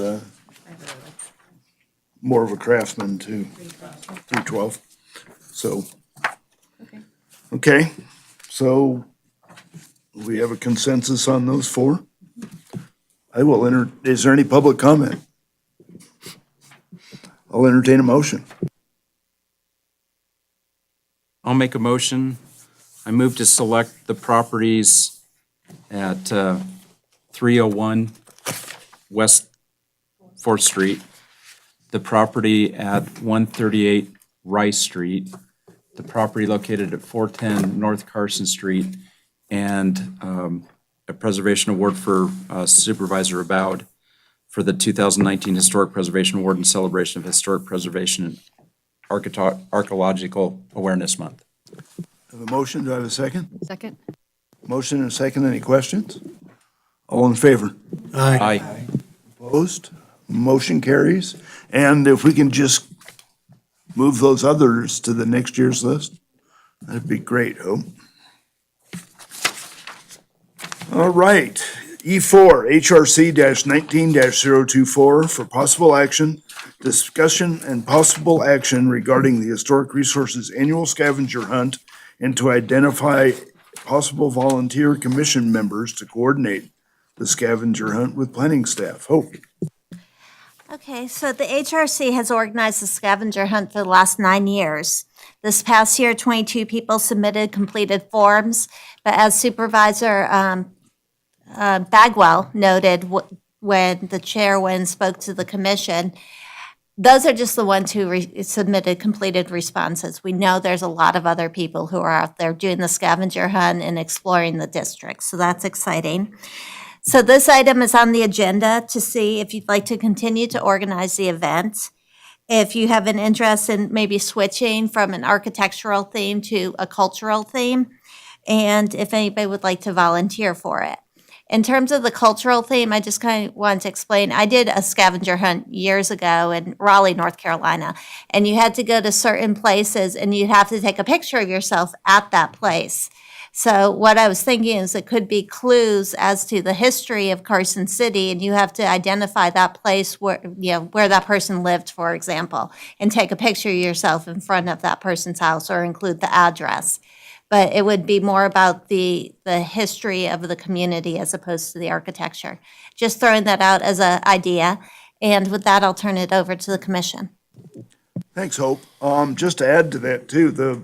more of a craftsman too, 312. So, okay, so we have a consensus on those four. Is there any public comment? I'll entertain a motion. I'll make a motion. I move to select the properties at 301 West 4th Street, the property at 138 Rice Street, the property located at 410 North Carson Street, and a preservation award for Supervisor Abowd for the 2019 Historic Preservation Award in celebration of Historic Preservation and Archaeological Awareness Month. Have a motion, do I have a second? Second? Motion and a second, any questions? All in favor? Aye. Opposed? Motion carries. And if we can just move those others to the next year's list, that'd be great, Hope. All right, E4, HRC-19-024 for possible action, discussion and possible action regarding the Historic Resources Annual Scavenger Hunt and to identify possible volunteer commission members to coordinate the scavenger hunt with planning staff. Hope. Okay, so the HRC has organized the scavenger hunt for the last 9 years. This past year, 22 people submitted completed forms, but as Supervisor Bagwell noted when the chair went and spoke to the commission, those are just the ones who submitted completed responses. We know there's a lot of other people who are out there doing the scavenger hunt and exploring the district, so that's exciting. So this item is on the agenda to see if you'd like to continue to organize the event. If you have an interest in maybe switching from an architectural theme to a cultural theme, and if anybody would like to volunteer for it. In terms of the cultural theme, I just kind of want to explain, I did a scavenger hunt years ago in Raleigh, North Carolina, and you had to go to certain places and you'd have to take a picture of yourself at that place. So what I was thinking is it could be clues as to the history of Carson City, and you have to identify that place where, where that person lived, for example, and take a picture of yourself in front of that person's house or include the address. But it would be more about the history of the community as opposed to the architecture. Just throwing that out as an idea. And with that, I'll turn it over to the commission. Thanks, Hope. Just to add to that too, the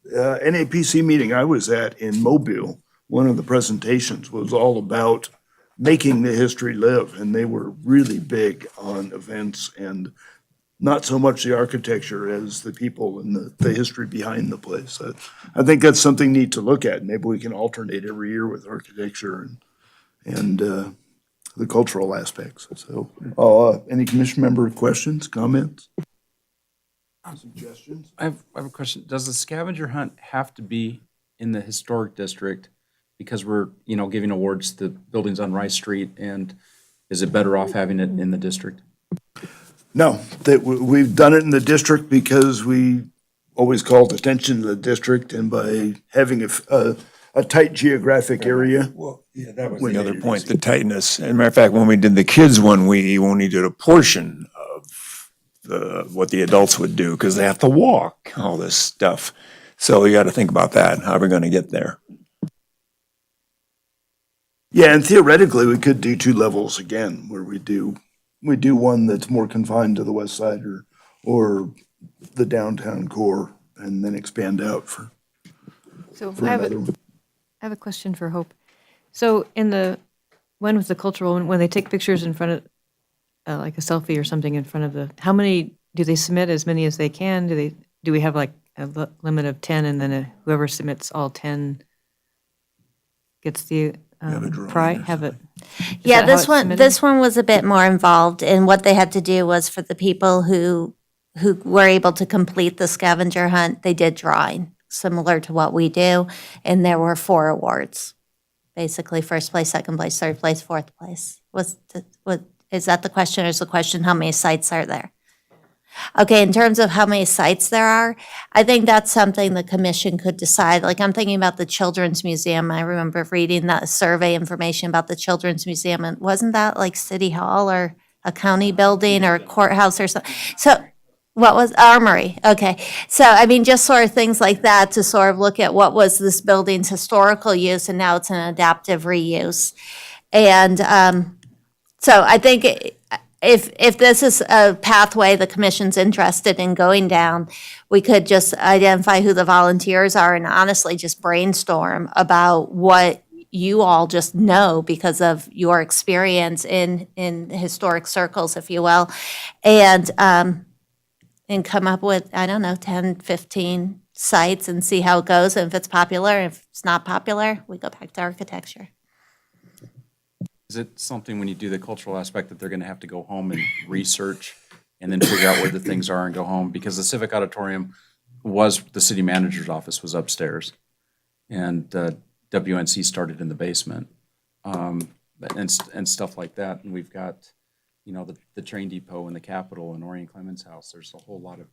NAPC meeting I was at in Mobile, one of the presentations was all about making the history live, and they were really big on events and not so much the architecture as the people and the history behind the place. I think that's something neat to look at. Maybe we can alternate every year with architecture and the cultural aspects. So, any commission member questions, comments? Suggestions? I have a question. Does the scavenger hunt have to be in the historic district? Because we're, giving awards to buildings on Rice Street, and is it better off having it in the district? No, we've done it in the district because we always called attention to the district, and by having a tight geographic area. Well, yeah, that was the other point, the tightness. As a matter of fact, when we did the kids one, we only did a portion of what the adults would do, because they have to walk, all this stuff. So you got to think about that, how we're going to get there. Yeah, and theoretically, we could do 2 levels again, where we do one that's more confined to the west side or the downtown core, and then expand out for So I another one. have a question for Hope. So in the one with the cultural, when they take pictures in front of, like a selfie or something in front of how many, do they submit as many as they can? Do we have like a limit of 10, and then whoever submits all 10 gets the have it? Yeah, that how it's submitted? this one was a bit more involved, and what they had to do was for the people who were able to complete the scavenger hunt, they did drawing, similar to what we do, and there were 4 awards. Basically, first place, second place, third place, fourth place. Is that the question, or is the question how many sites are there? Okay, in terms of how many sites there are, I think that's something the commission could decide. Like, I'm thinking about the Children's Museum. I remember reading that survey information about the Children's Museum, and wasn't that like City Hall or a county building or a courthouse or something? So, what was Armory? Okay, so I mean, just sort of things like that to sort of look at what was this building's historical use, and now it's an adaptive reuse. And so I think if this is a pathway the commission's interested in going down, we could just identify who the volunteers are and honestly just brainstorm about what you all just know because of your experience in historic circles, if you will, and come up with, I don't know, 10, 15 sites and see how it goes. And if it's popular, if it's not popular, we go back to architecture. Is it something when you do the cultural aspect that they're going to have to go home and research and then figure out where the things are and go home? Because the Civic Auditorium the city manager's office was upstairs, and WNC started in the basement, and stuff like that. And we've got, the train depot and the Capitol and Orion Clemens' house. There's a whole lot of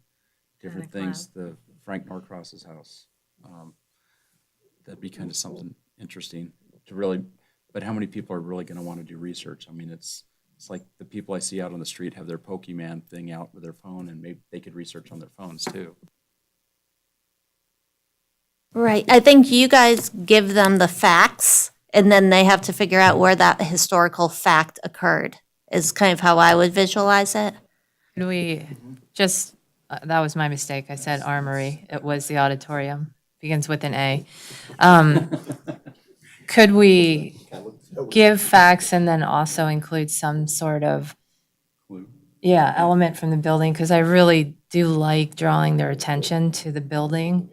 different things. The Frank Norcross's house. That'd be kind of something interesting to really. But how many people are really going to want to do research? I mean, it's like the people I see out on the street have their Pokemon thing out with their phone, and maybe they could research on their phones too. Right. I think you guys give them the facts, and then they have to figure out where that historical fact occurred, is kind of how I would visualize it. Could we just, that was my mistake. I said Armory. It was the auditorium. Begins with an A. Could we give facts and then also include some sort of, element from the building? Because I really do like drawing their attention to the building.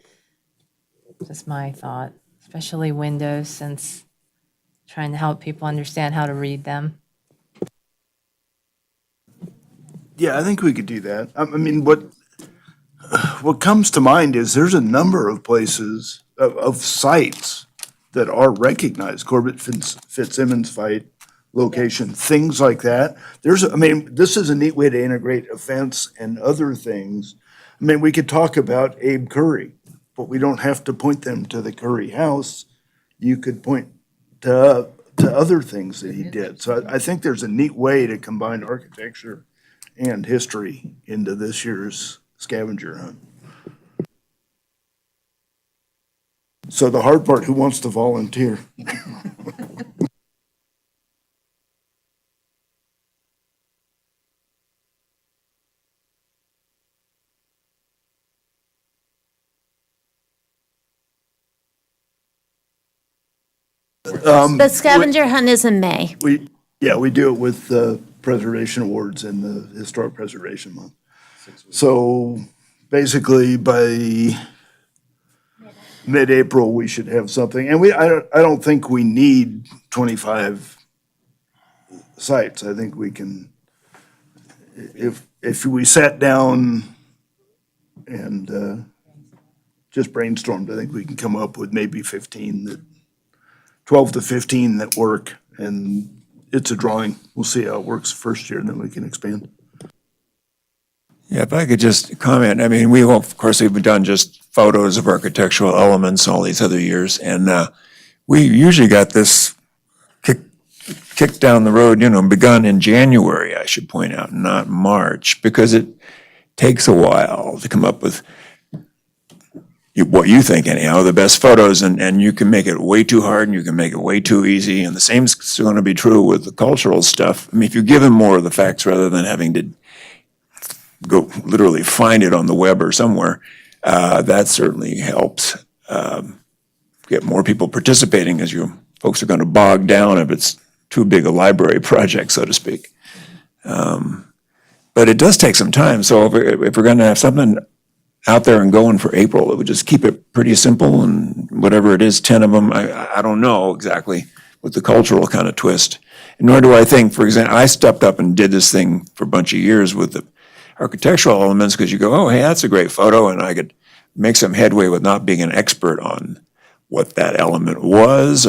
Just my thought, especially windows, since trying to help people understand how to read them. Yeah, I think we could do that. I mean, what comes to mind is there's a number of places, of sites that are recognized, Corbett Fitzsimmons fight location, things like that. This is a neat way to integrate events and other things. I mean, we could talk about Abe Curry, but we don't have to point them to the Curry house. You could point to other things that he did. So I think there's a neat way to combine architecture and history into this year's scavenger hunt. So the hard part, who wants to volunteer? The scavenger hunt is in May. We do it with the preservation awards and the historic preservation month. So basically by mid-April, we should have something. And I don't think we need 25 sites. I think we can, if we sat down and just brainstormed, I think we can come up with maybe 12 to 15 that work. And it's a drawing. We'll see how it works first year, and then we can expand. Yeah, if I could just comment, I mean, of course, we've done just photos of architectural elements all these other years, and we usually got this kicked down the road, begun in January, I should point out, not March, because it takes a while to come up with what you think anyhow, the best photos, and you can make it way too hard and you can make it way too easy, and the same's going to be true with the cultural stuff. I mean, if you give them more of the facts rather than having to go literally find it on the web or somewhere, that certainly helps get more people participating, as you folks are going to bog down if it's too big a library project, so to speak. But it does take some time, so if we're going to have something out there and going for April, it would just keep it pretty simple, and whatever it is, 10 of them, I don't know exactly, with the cultural kind of twist. And nor do I think, for example, I stepped up and did this thing for a bunch of years with the architectural elements, because you go, oh, hey, that's a great photo, and I could make some headway with not being an expert on what that element was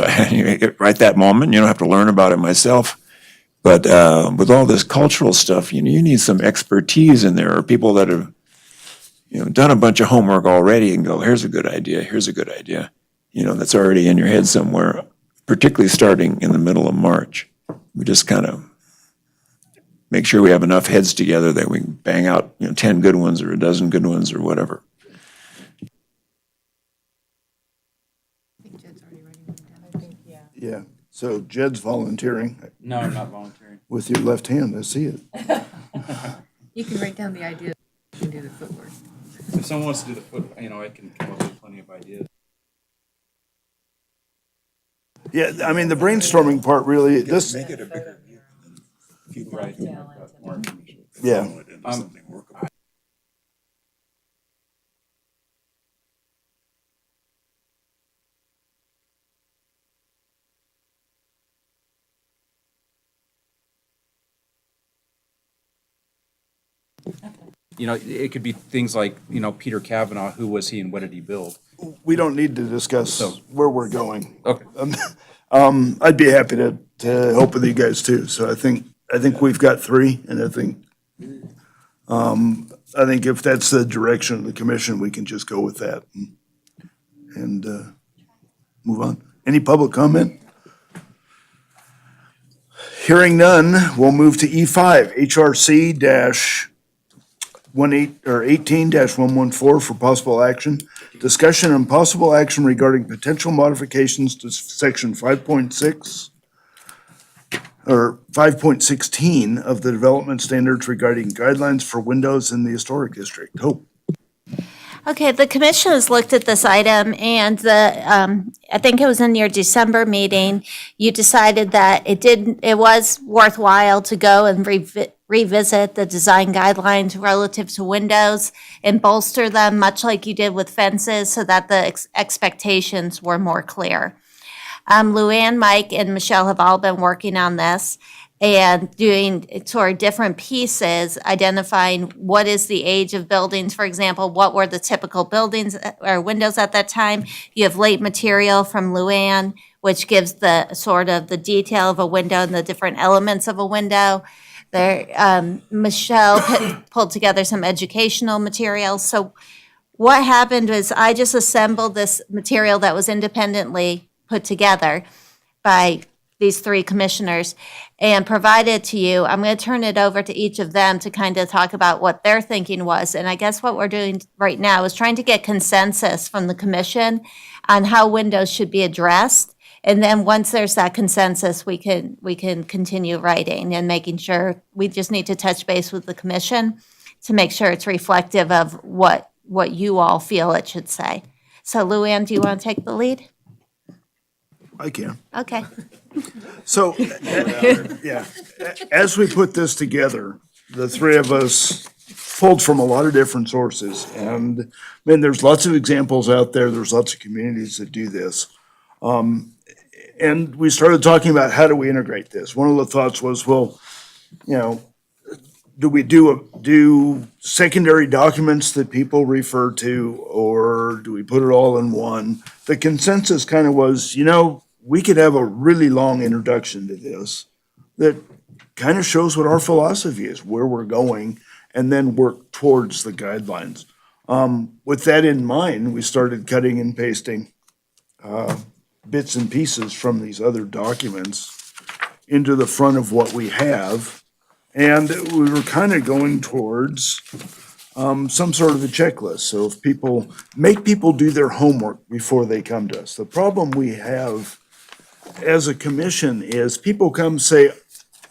right that moment. You don't have to learn about it myself. But with all this cultural stuff, you need some expertise in there, or people that have done a bunch of homework already and go, here's a good idea, here's a good idea, that's already in your head somewhere, particularly starting in the middle of March. We just kind of make sure we have enough heads together that we can bang out 10 good ones or a dozen good ones or whatever. Yeah, so Jed's volunteering No, I'm not volunteering. with your left hand, I see it. You can write down the idea and do the footwork. If someone wants to do the foot, I can come up with plenty of ideas. Yeah, I mean, the brainstorming part really, this, Make it a bigger view. If you Right. more information. Yeah. Funnel it into something workable. It could be things like, Peter Kavanaugh, who was he and what did he build? we don't need to discuss where we're going. Okay. I'd be happy to help with you guys too. So I think we've got three, and I think if that's the direction of the commission, we can just go with that and move on. Any public comment? Hearing none, we'll move to E5, HRC 18-114 for possible action. Discussion and possible action regarding potential modifications to section 5.6 or 5.16 of the development standards regarding guidelines for windows in the historic district. Hope. Okay, the commission has looked at this item, and I think it was in your December meeting, you decided that it was worthwhile to go and revisit the design guidelines relative to windows and bolster them, much like you did with fences, so that the expectations were more clear. Luann, Mike, and Michelle have all been working on this and doing sort of different pieces, identifying what is the age of buildings, for example, what were the typical buildings or windows at that time. You have late material from Luann, which gives the sort of the detail of a window and the different elements of a window. There, Michelle pulled together some educational materials. So what happened was I just assembled this material that was independently put together by these three commissioners and provided to you. I'm going to turn it over to each of them to kind of talk about what their thinking was. And I guess what we're doing right now is trying to get consensus from the commission on how windows should be addressed. And then once there's that consensus, we can continue writing and making sure, we just need to touch base with the commission to make sure it's reflective of what you all feel it should say. So Luann, do you want to take the lead? I can. Okay. So, yeah, as we put this together, the three of us pulled from a lot of different sources. And, I mean, there's lots of examples out there. There's lots of communities that do this. And we started talking about how do we integrate this? One of the thoughts was, well, do we do secondary documents that people refer to, or do we put it all in one? The consensus kind of was, we could have a really long introduction to this that kind of shows what our philosophy is, where we're going, and then work towards the guidelines. With that in mind, we started cutting and pasting bits and pieces from these other documents into the front of what we have. And we were kind of going towards some sort of a checklist. So if make people do their homework before they come to us. The problem we have as a commission is people come say,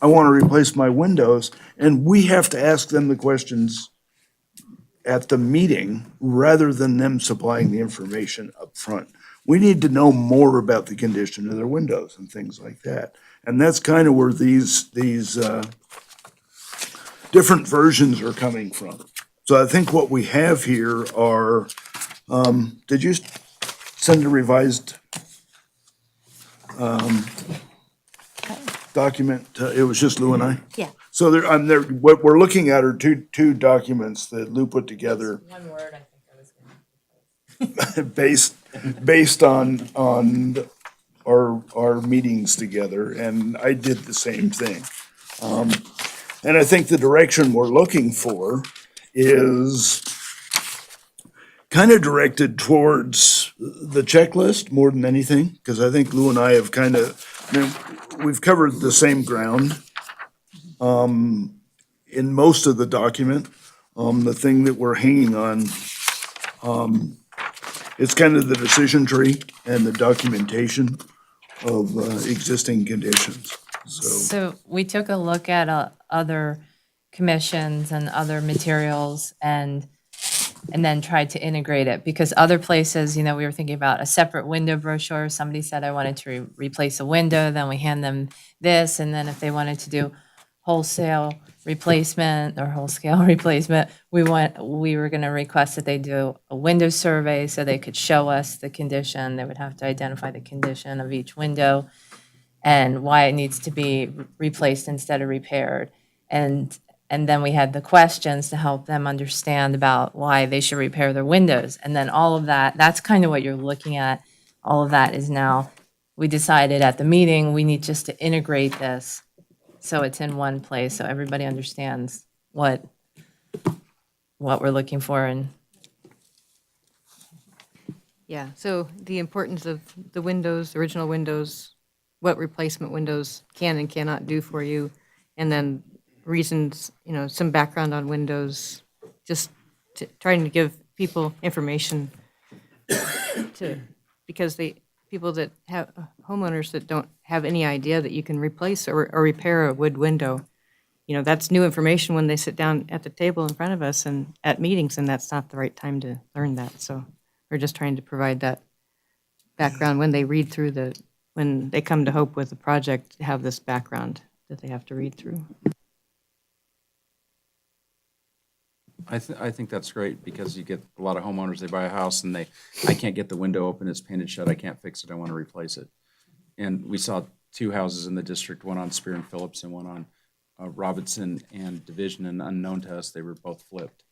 I want to replace my windows, and we have to ask them the questions at the meeting rather than them supplying the information up front. We need to know more about the condition of their windows and things like that. And that's kind of where these different versions are coming from. So I think what we have here are, did you send a revised document, it was just Lou and I? Yeah. So what we're looking at are two documents that Lou put together. One word, I think I was based on our meetings together, and I did the same thing. And I think the direction we're looking for is kind of directed towards the checklist more than anything, because I think Lou and I have we've covered the same ground in most of the document. The thing that we're hanging on, it's kind of the decision tree and the documentation of existing conditions, so. So we took a look at other commissions and other materials and then tried to integrate it, because other places, we were thinking about a separate window brochure. Somebody said I wanted to replace a window, then we hand them this, and then if they wanted to do wholesale replacement or whole-scale replacement, we were gonna request that they do a window survey so they could show us the condition. They would have to identify the condition of each window and why it needs to be replaced instead of repaired. And then we had the questions to help them understand about why they should repair their windows. And then all of that's kind of what you're looking at. All of that is now, we decided at the meeting, we need just to integrate this so it's in one place, so everybody understands what we're looking for. And Yeah, so the importance of the windows, the original windows, what replacement windows can and cannot do for you, and then reasons, some background on windows, just trying to give people information because people that have, homeowners that don't have any idea that you can replace or repair a wood window, that's new information when they sit down at the table in front of us and at meetings, and that's not the right time to learn that. So we're just trying to provide that background when they read through when they come to Hope with a project, have this background that they have to read through. I think that's great, because you get a lot of homeowners, they buy a house and I can't get the window open, it's painted shut, I can't fix it, I want to replace it. And we saw two houses in the district, one on Spear and Phillips and one on Robinson and Division, and unknown to us, they were both flipped.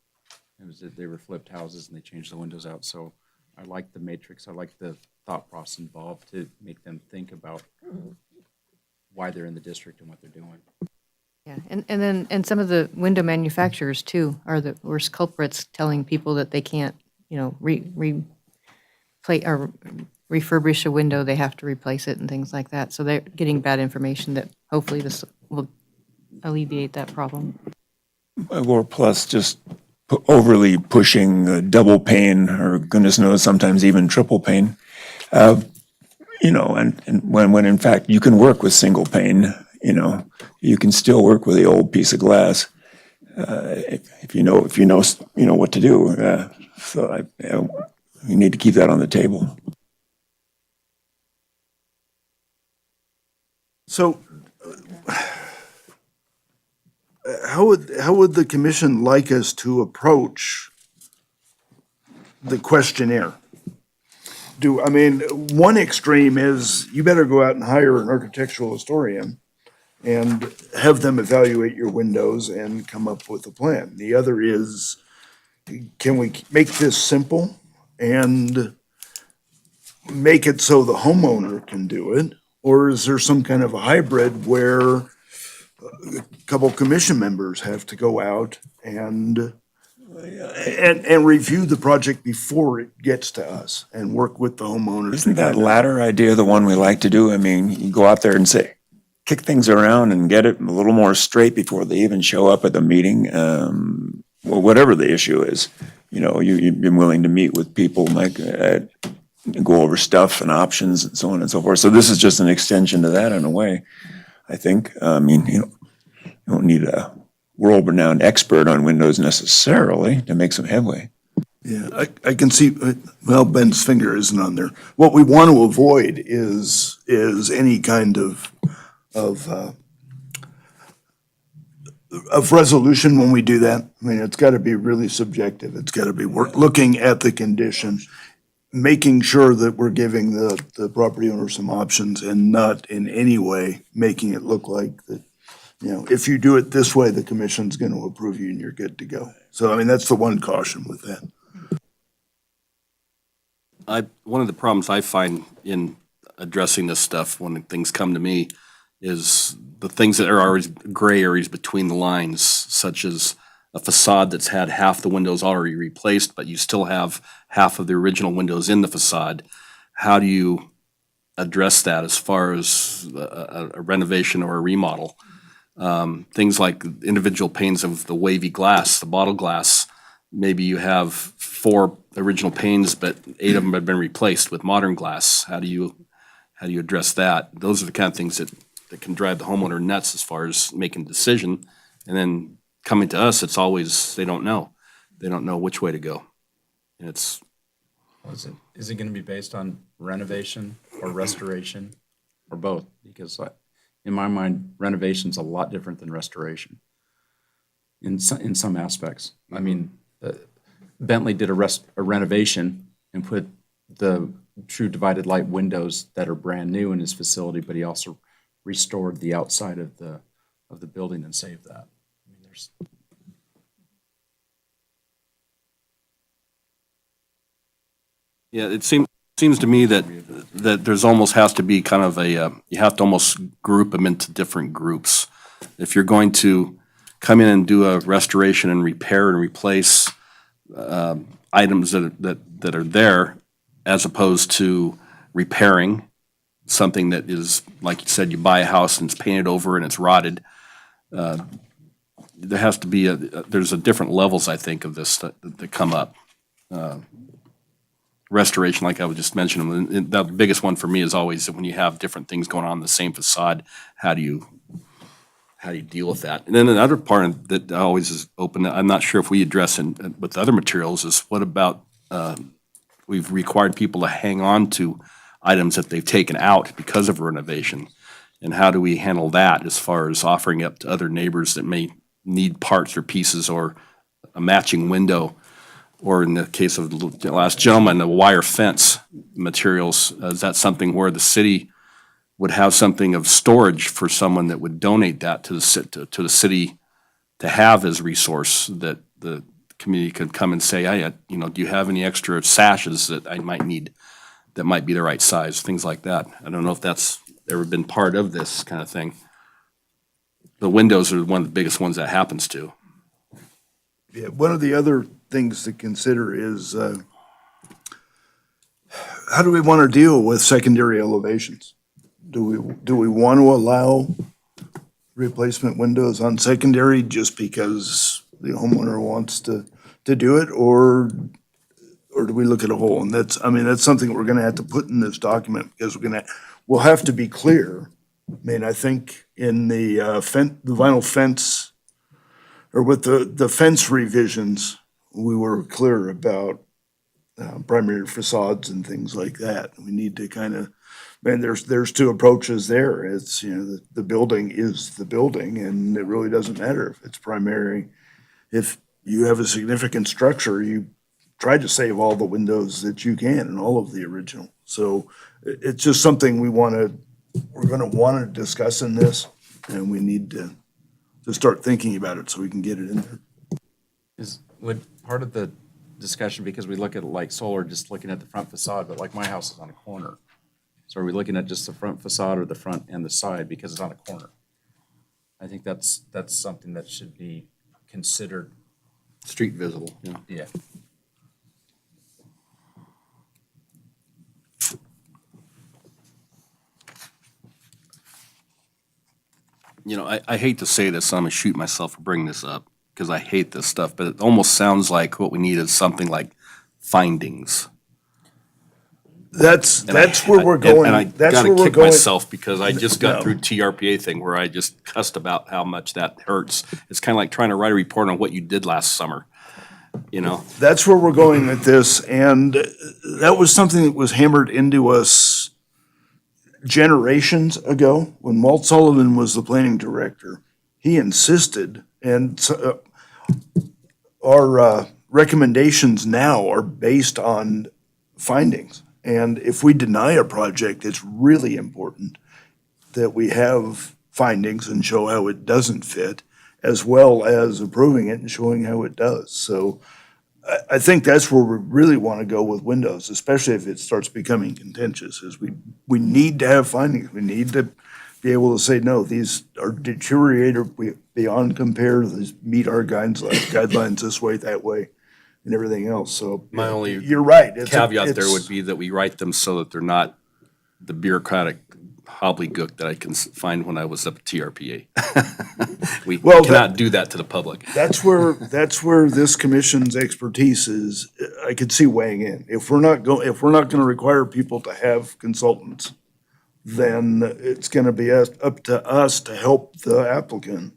They were flipped houses and they changed the windows out. So I like the matrix, I like the thought process involved to make them think about why they're in the district and what they're doing. Yeah, and some of the window manufacturers too are the worst culprits, telling people that they can't, refurbish a window, they have to replace it and things like that. So they're getting bad information that hopefully this will alleviate that problem. Or plus just overly pushing double pane, or goodness knows, sometimes even triple pane. And when in fact you can work with single pane, you can still work with the old piece of glass if you know what to do. So you need to keep that on the table. So, how would the commission like us to approach the questionnaire? One extreme is you better go out and hire an architectural historian and have them evaluate your windows and come up with a plan. The other is, can we make this simple and make it so the homeowner can do it? Or is there some kind of a hybrid where a couple commission members have to go out and review the project before it gets to us and work with the homeowners? Isn't that latter idea the one we like to do? You go out there and kick things around and get it a little more straight before they even show up at the meeting. Whatever the issue is, you've been willing to meet with people, go over stuff and options and so on and so forth. So this is just an extension to that in a way, I think. You don't need a world-renowned expert on windows necessarily to make some headway. Yeah, I can see, Ben's finger isn't on there. What we want to avoid is any kind of resolution when we do that. It's got to be really subjective. It's got to be looking at the condition. making sure that we're giving the property owner some options and not in any way making it look like that, if you do it this way, the commission's going to approve you and you're good to go. So, I mean, that's the one caution with that. One of the problems I find in addressing this stuff when things come to me is the things that are always gray areas between the lines, such as a facade that's had half the windows already replaced, but you still have half of the original windows in the facade. How do you address that as far as a renovation or a remodel? Things like individual panes of the wavy glass, the bottle glass. Maybe you have 4 original panes, but 8 of them have been replaced with modern glass. How do you address that? Those are the kind of things that can drive the homeowner nuts as far as making a decision. And then coming to us, it's always, they don't know. They don't know which way to go. And it's, Is it going to be based on renovation or restoration or both? Because in my mind, renovation's a lot different than restoration in some aspects. I mean, Bentley did a renovation and put the true divided light windows that are brand new in his facility, but he also restored the outside of the building and saved that. I mean, yeah, it seems to me that there's almost has to be kind of you have to almost group them into different groups. If you're going to come in and do a restoration and repair and replace items that are there, as opposed to repairing something that is, like you said, you buy a house and it's painted over and it's rotted. There has to be there's a different levels, I think, of this that come up. Restoration, like I was just mentioning, and the biggest one for me is always that when you have different things going on in the same facade, how do you deal with that? And then another part that always is open, I'm not sure if we address with other materials, is what about we've required people to hang on to items that they've taken out because of renovation. And how do we handle that as far as offering up to other neighbors that may need parts or pieces or a matching window? Or in the case of the last gentleman, the wire fence materials, is that something where the city would have something of storage for someone that would donate that to the city to have as resource, that the community could come and say, do you have any extra sashes that I might need that might be the right size, things like that. I don't know if that's ever been part of this kind of thing. The windows are one of the biggest ones that happens to. Yeah, one of the other things to consider is how do we want to deal with secondary elevations? Do we want to allow replacement windows on secondary just because the homeowner wants to do it, or do we look at a whole? And that's something we're going to have to put in this document, because we'll have to be clear. I mean, I think in the vinyl fence, or with the fence revisions, we were clear about primary facades and things like that. We need to kind of, there's 2 approaches there. It's, the building is the building, and it really doesn't matter if it's primary. If you have a significant structure, you try to save all the windows that you can and all of the original. So it's just something we're going to want to discuss in this, and we need to start thinking about it so we can get it in there. Would part of the discussion, because we look at it like solar, just looking at the front facade, but like my house is on a corner. So are we looking at just the front facade or the front and the side because it's on a corner? I think that's something that should be considered. Street visible, Yeah. I hate to say this, so I'm gonna shoot myself for bringing this up, because I hate this stuff, but it almost sounds like what we need is something like findings. That's where we're going. And I That's gotta where we're kick going. myself, because I just got No. through TRPA thing where I just cussed about how much that hurts. It's kind of like trying to write a report on what you did last summer, That's where we're going with this, and that was something that was hammered into us generations ago when Walt Sullivan was the planning director. He insisted, and our recommendations now are based on findings. And if we deny a project, it's really important that we have findings and show how it doesn't fit, as well as approving it and showing how it does. So I think that's where we really want to go with windows, especially if it starts becoming contentious, is we need to have findings. We need to be able to say, no, these are deteriorated beyond compare, these meet our guidelines this way, that way, and everything else. So My only you're right. caveat there would be that we write them so that they're not the bureaucratic gobbledygook that I can find when I was up at TRPA. We Well, cannot do that to the public. That's where this commission's expertise is, I could see weighing in. If we're not gonna require people to have consultants, then it's gonna be up to us to help the applicant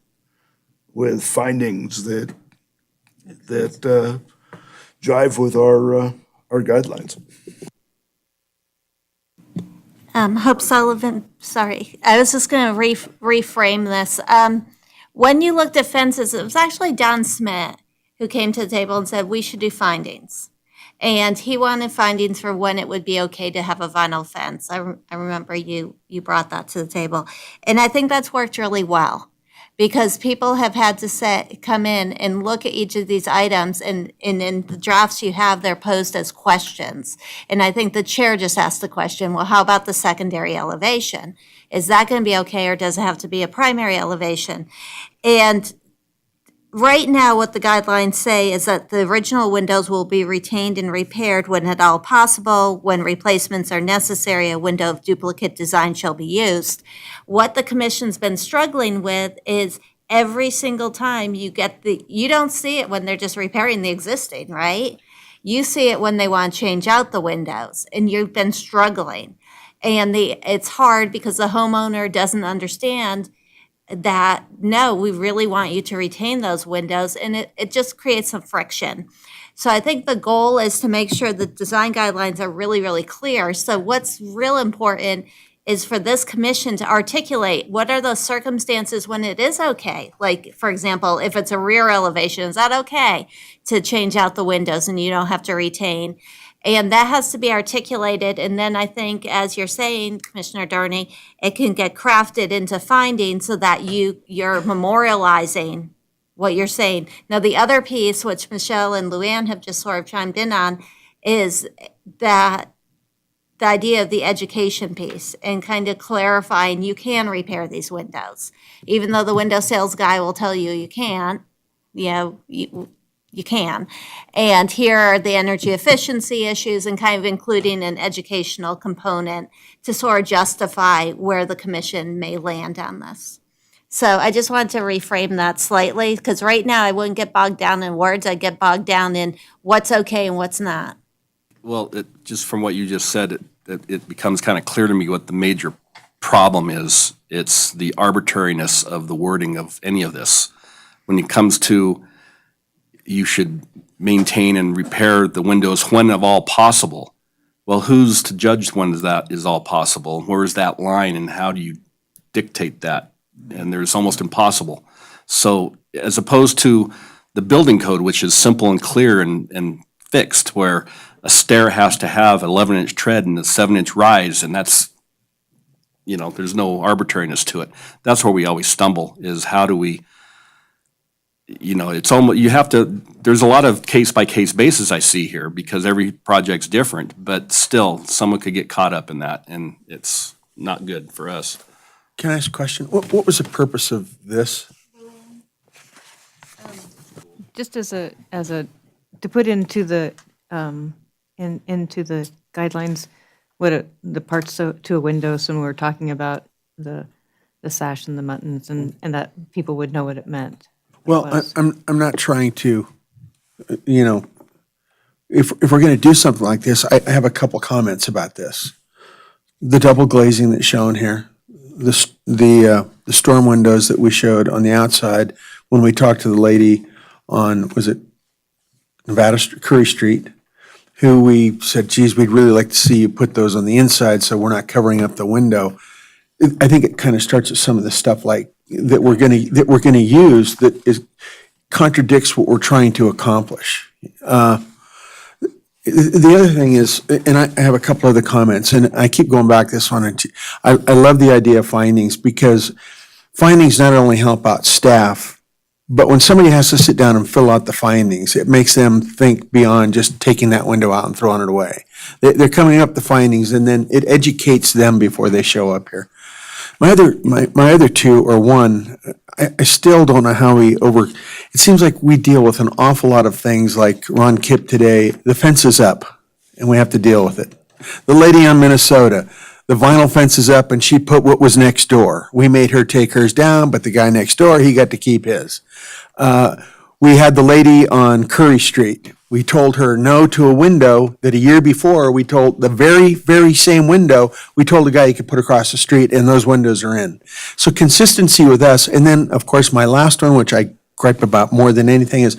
with findings that jive with our guidelines. Hope Sullivan, sorry, I was just gonna reframe this. When you looked at fences, it was actually Don Smith who came to the table and said, we should do findings. And he wanted findings for when it would be okay to have a vinyl fence. I remember you brought that to the table. And I think that's worked really well, because people have had to come in and look at each of these items, and in the drafts you have, they're posed as questions. And I think the chair just asked the question, well, how about the secondary elevation? Is that going to be okay, or does it have to be a primary elevation? And right now, what the guidelines say is that the original windows will be retained and repaired when at all possible. When replacements are necessary, a window of duplicate design shall be used. What the commission's been struggling with is every single time you don't see it when they're just repairing the existing, right? You see it when they want to change out the windows, and you've been struggling. And it's hard because the homeowner doesn't understand that, no, we really want you to retain those windows, and it just creates some friction. So I think the goal is to make sure the design guidelines are really, really clear. So what's real important is for this commission to articulate what are those circumstances when it is okay. Like, for example, if it's a rear elevation, is that okay to change out the windows and you don't have to retain? And that has to be articulated. And then I think, as you're saying, Commissioner Darney, it can get crafted into findings so that you're memorializing what you're saying. Now, the other piece, which Michelle and Luann have just sort of chimed in on, is that the idea of the education piece and kind of clarifying you can repair these windows. Even though the window sales guy will tell you you can't, you can. And here are the energy efficiency issues, and kind of including an educational component to sort of justify where the commission may land on this. So I just wanted to reframe that slightly, because right now I wouldn't get bogged down in words. I'd get bogged down in what's okay and what's not. Well, just from what you just said, it becomes kind of clear to me what the major problem is. It's the arbitrariness of the wording of any of this. When it comes to, you should maintain and repair the windows when of all possible. Well, who's to judge when that is all possible? Where is that line, and how do you dictate that? And there's almost impossible. So as opposed to the building code, which is simple and clear and fixed, where a stair has to have 11-inch tread and a 7-inch rise, and that's, there's no arbitrariness to it. That's where we always stumble, is how do we, it's almost, there's a lot of case-by-case basis I see here, because every project's different, but still, someone could get caught up in that, and it's not good for us. Can I ask a question? What was the purpose of this? Just to put into the, into the guidelines, the parts to a window, so when we were talking about the sash and the buttons, and that people would know what it meant. Well, I'm not trying to, if we're going to do something like this, I have a couple comments about this. The double glazing that's shown here, the storm windows that we showed on the outside when we talked to the lady on, was it Curry Street, who we said, geez, we'd really like to see you put those on the inside so we're not covering up the window. I think it kind of starts with some of the stuff like that we're going to use that contradicts what we're trying to accomplish. The other thing is, and I have a couple other comments, and I keep going back to this one. I love the idea of findings, because findings not only help out staff, but when somebody has to sit down and fill out the findings, it makes them think beyond just taking that window out and throwing it away. They're coming up the findings, and then it educates them before they show up here. My other two, or one, I still don't know how it seems like we deal with an awful lot of things, like Ron Kipp today, the fence is up, and we have to deal with it. The lady on Minnesota, the vinyl fence is up, and she put what was next door. We made her take hers down, but the guy next door, he got to keep his. We had the lady on Curry Street. We told her no to a window that a year before, we told the very, very same window, we told the guy he could put across the street, and those windows are in. So consistency with us. And then, of course, my last one, which I gripe about more than anything, is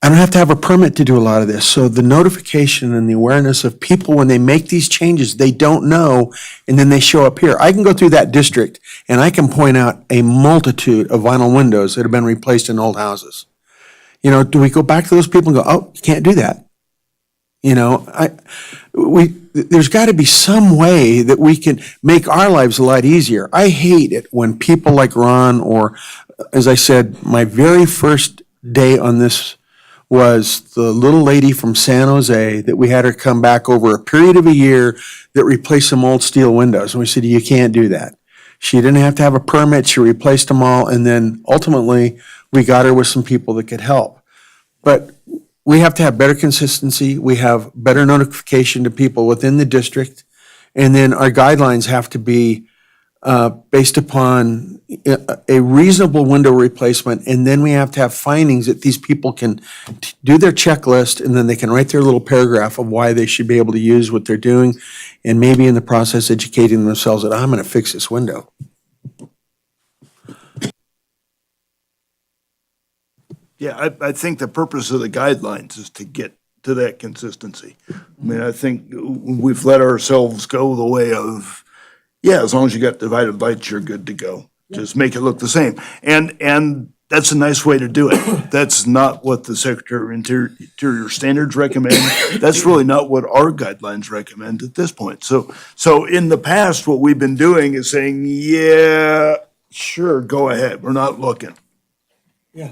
I don't have to have a permit to do a lot of this. So the notification and the awareness of people, when they make these changes, they don't know, and then they show up here. I can go through that district, and I can point out a multitude of vinyl windows that have been replaced in old houses. You know, do we go back to those people and go, oh, you can't do that? You know, there's got to be some way that we can make our lives a lot easier. I hate it when people like Ron, or, as I said, my very first day on this was the little lady from San Jose that we had her come back over a period of a year that replaced some old steel windows. And we said, you can't do that. She didn't have to have a permit. She replaced them all. And then ultimately, we got her with some people that could help. But we have to have better consistency. We have better notification to people within the district. And then our guidelines have to be based upon a reasonable window replacement. And then we have to have findings that these people can do their checklist, and then they can write their little paragraph of why they should be able to use what they're doing. And maybe in the process, educating themselves that I'm going to fix this window. Yeah, I think the purpose of the guidelines is to get to that consistency. I mean, I think we've let ourselves go the way of, yeah, as long as you got divided lights, you're good to go. Just make it look the same. And that's a nice way to do it. That's not what the Secretary of Interior standards recommend. That's really not what our guidelines recommend at this point. So in the past, what we've been doing is saying, yeah, sure, go ahead. We're not looking. Yeah.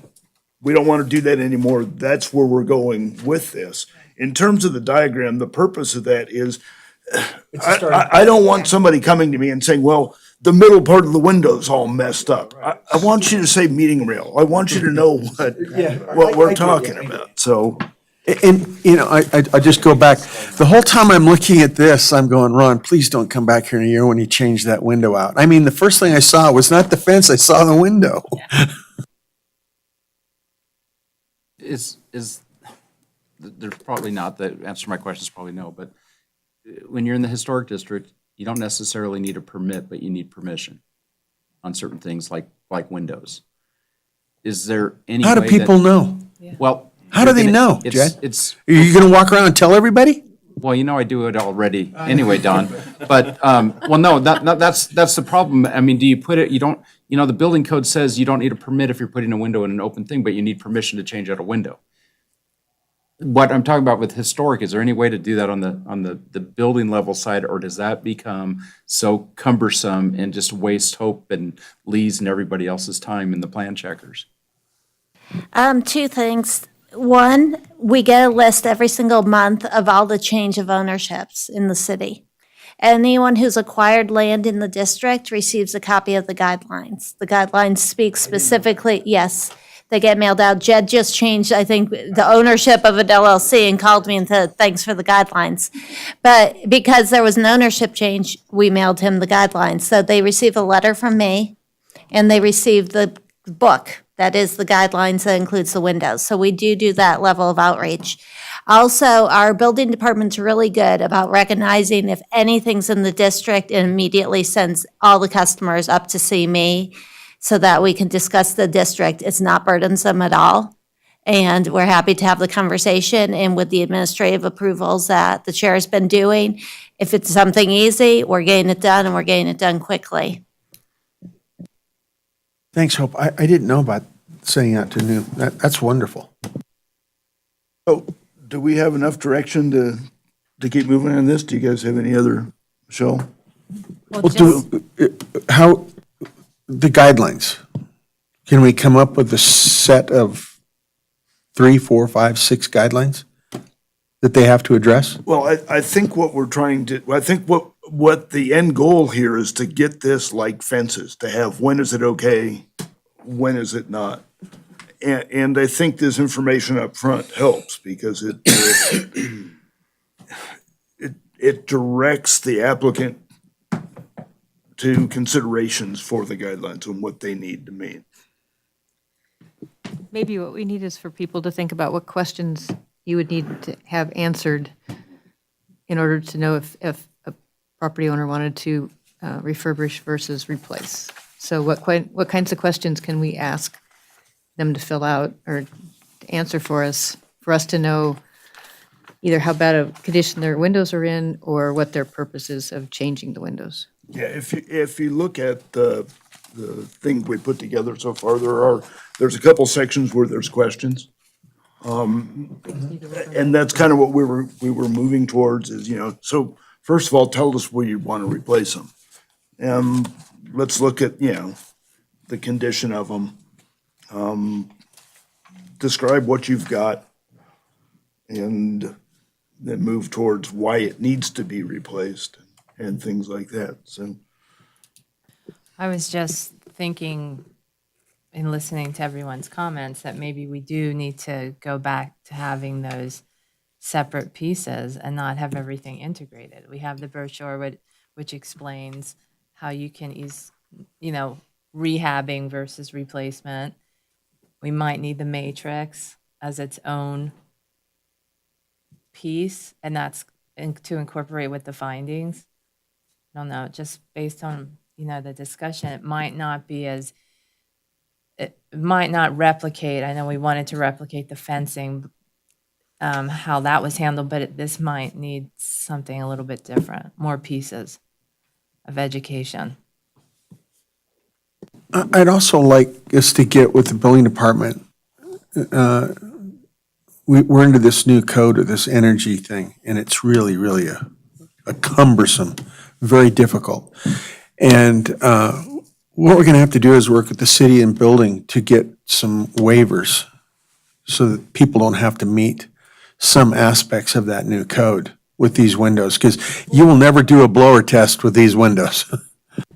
We don't want to do that anymore. That's where we're going with this. In terms of the diagram, the purpose of that is, I don't want somebody coming to me and saying, well, the middle part of the window's all messed up. I want you to say meeting rail. I want you to know what we're talking about, so. And, you know, I just go back, the whole time I'm looking at this, I'm going, Ron, please don't come back here in a year when you change that window out. I mean, the first thing I saw was not the fence, I saw the window. There's probably not, the answer to my question is probably no, but when you're in the historic district, you don't necessarily need a permit, but you need permission on certain things like windows. Is there any way How do that? people know? Well. How do they you're know, gonna- Jed? It's, Are you going to walk around and tell everybody? well, you know, I do it already anyway, Don. But, well, no, that's the problem. I mean, do you put it, you don't, you know, the building code says you don't need a permit if you're putting a window in an open thing, but you need permission to change out a window. What I'm talking about with historic, is there any way to do that on the building level side, or does that become so cumbersome and just waste Hope and Lee's and everybody else's time in the plan checkers? Two things. One, we get a list every single month of all the change of ownerships in the city. Anyone who's acquired land in the district receives a copy of the guidelines. The guidelines speak specifically, yes, they get mailed out. Jed just changed, I think, the ownership of an LLC and called me and said, thanks for the guidelines. But because there was an ownership change, we mailed him the guidelines. So they receive a letter from me, and they receive the book that is the guidelines that includes the windows. So we do that level of outreach. Also, our building department's really good about recognizing if anything's in the district, and immediately sends all the customers up to see me so that we can discuss the district. It's not burdensome at all. And we're happy to have the conversation, and with the administrative approvals that the chair has been doing, if it's something easy, we're getting it done, and we're getting it done quickly. Thanks, Hope. I didn't know about sending out to new. That's wonderful. So do we have enough direction to keep moving on this? Do you guys have any other, Michelle? Well, Well, just, how, the guidelines, can we come up with a set of 3, 4, 5, 6 guidelines that they have to address? Well, I think what we're trying to, I think what the end goal here is to get this like fences, to have, when is it okay? When is it not? And I think this information up front helps because it directs the applicant to considerations for the guidelines and what they need to meet. Maybe what we need is for people to think about what questions you would need to have answered in order to know if a property owner wanted to refurbish versus replace. So what kinds of questions can we ask them to fill out or to answer for us to know either how bad a condition their windows are in or what their purpose is of changing the windows? Yeah, if you look at the thing we put together so far, there's a couple sections where there's questions. And that's kind of what we were moving towards is, so first of all, tell us where you want to replace them. And let's look at, the condition of them. Describe what you've got and then move towards why it needs to be replaced and things like that, so. I was just thinking in listening to everyone's comments that maybe we do need to go back to having those separate pieces and not have everything integrated. We have the brochure which explains how you can rehabbing versus replacement. We might need the matrix as its own piece, and that's to incorporate with the findings. I don't know, just based on, the discussion, it might not replicate, I know we wanted to replicate the fencing, how that was handled, but this might need something a little bit different, more pieces of education. I'd also like us to get with the building department. We're into this new code of this energy thing, and it's really, really a cumbersome, very difficult. And what we're going to have to do is work with the city and building to get some waivers so that people don't have to meet some aspects of that new code with these windows, because you will never do a blower test with these windows.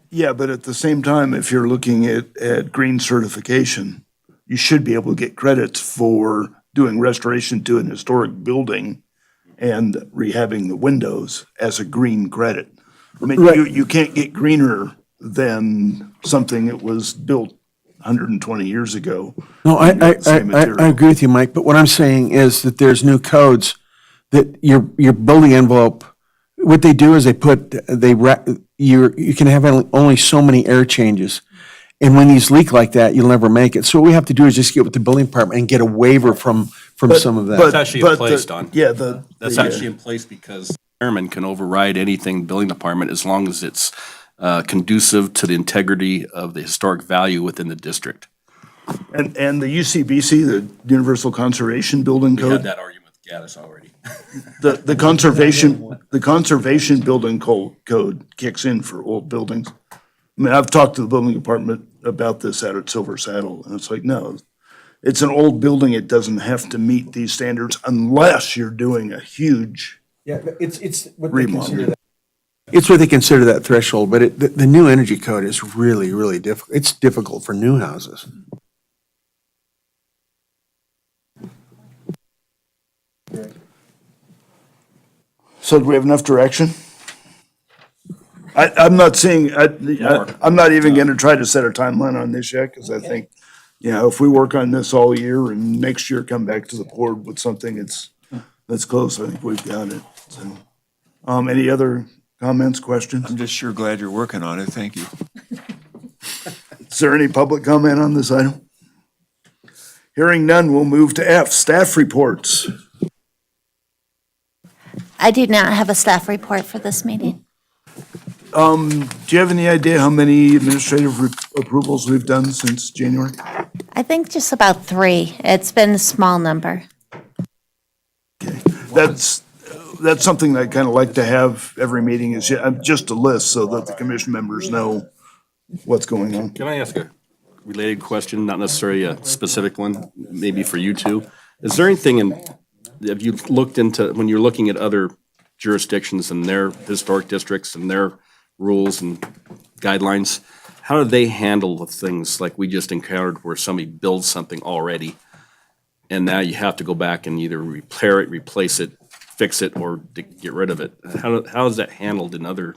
Yeah, but at the same time, if you're looking at green certification, you should be able to get credits for doing restoration to an historic building and rehabbing the windows as a green credit. I mean, Right. you can't get greener than something that was built 120 years ago. No, Same material. I agree with you, Mike, but what I'm saying is that there's new codes that your building envelope, what they do is you can have only so many air changes. And when these leak like that, you'll never make it. So what we have to do is just get with the building department and get a waiver from some of that. That's actually in place, Don. Yeah, That's actually in place because the chairman can override anything building department as long as it's conducive to the integrity of the historic value within the district. And the UCBC, the Universal Conservation Building We had Code, that argument with Gaddis already. the conservation building code kicks in for old buildings. I mean, I've talked to the building department about this out at Silver Saddle, and it's like, no, it's an old building. It doesn't have to meet these standards unless you're doing a huge Yeah, it's what remodel. It's what they consider that threshold, but the new energy code is really, really difficult. It's difficult for new houses. So do we have enough direction? I'm not seeing, I'm not even gonna try to set a timeline on this yet, because I think, if we work on this all year and next year come back to the board with something that's close, I think we've got it, so. Any other comments, questions? I'm just sure glad you're working on it. Thank you. Is there any public comment on this item? Hearing none, we'll move to F, staff reports. I do not have a staff report for this meeting. Do you have any idea how many administrative approvals we've done since January? I think just about 3. It's been a small number. Okay. that's something I kind of like to have every meeting is just a list so that the commission members know what's going on. Can I ask a related question, not necessarily a specific one, maybe for you two? Is there anything have you looked into, when you're looking at other jurisdictions and their historic districts and their rules and guidelines, how do they handle the things like we just encountered where somebody builds something already and now you have to go back and either repair it, replace it, fix it, or get rid of it? How is that handled in other,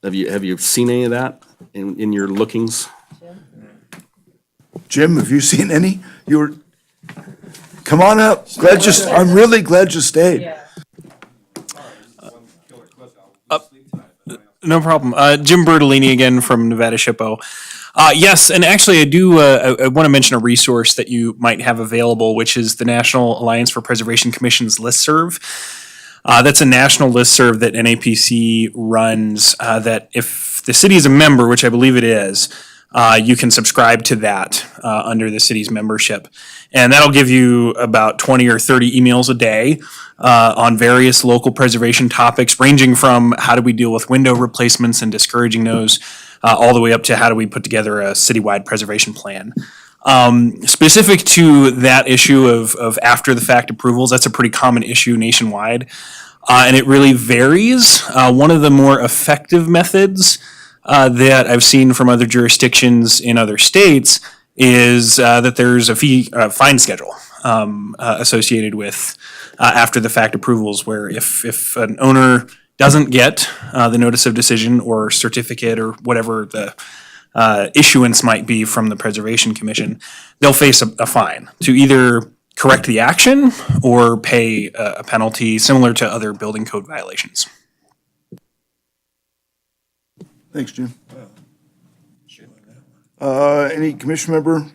have you seen any of that in your lookings? Jim, have you seen any? Come on up. I'm really glad you stayed. No problem. Jim Bertolini again from Nevada SHPO. Yes, and actually I want to mention a resource that you might have available, which is the National Alliance for Preservation Commission's listserv. That's a national listserv that NAPC runs, that if the city is a member, which I believe it is, you can subscribe to that under the city's membership. And that'll give you about 20 or 30 emails a day on various local preservation topics, ranging from how do we deal with window replacements and discouraging those, all the way up to how do we put together a citywide preservation plan. Specific to that issue of after-the-fact approvals, that's a pretty common issue nationwide, and it really varies. One of the more effective methods that I've seen from other jurisdictions in other states is that there's a fine schedule associated with after-the-fact approvals, where if an owner doesn't get the notice of decision or certificate or whatever the issuance might be from the Preservation Commission, they'll face a fine to either correct the action or pay a penalty similar to other building code violations. Thanks, Jim. Any commission member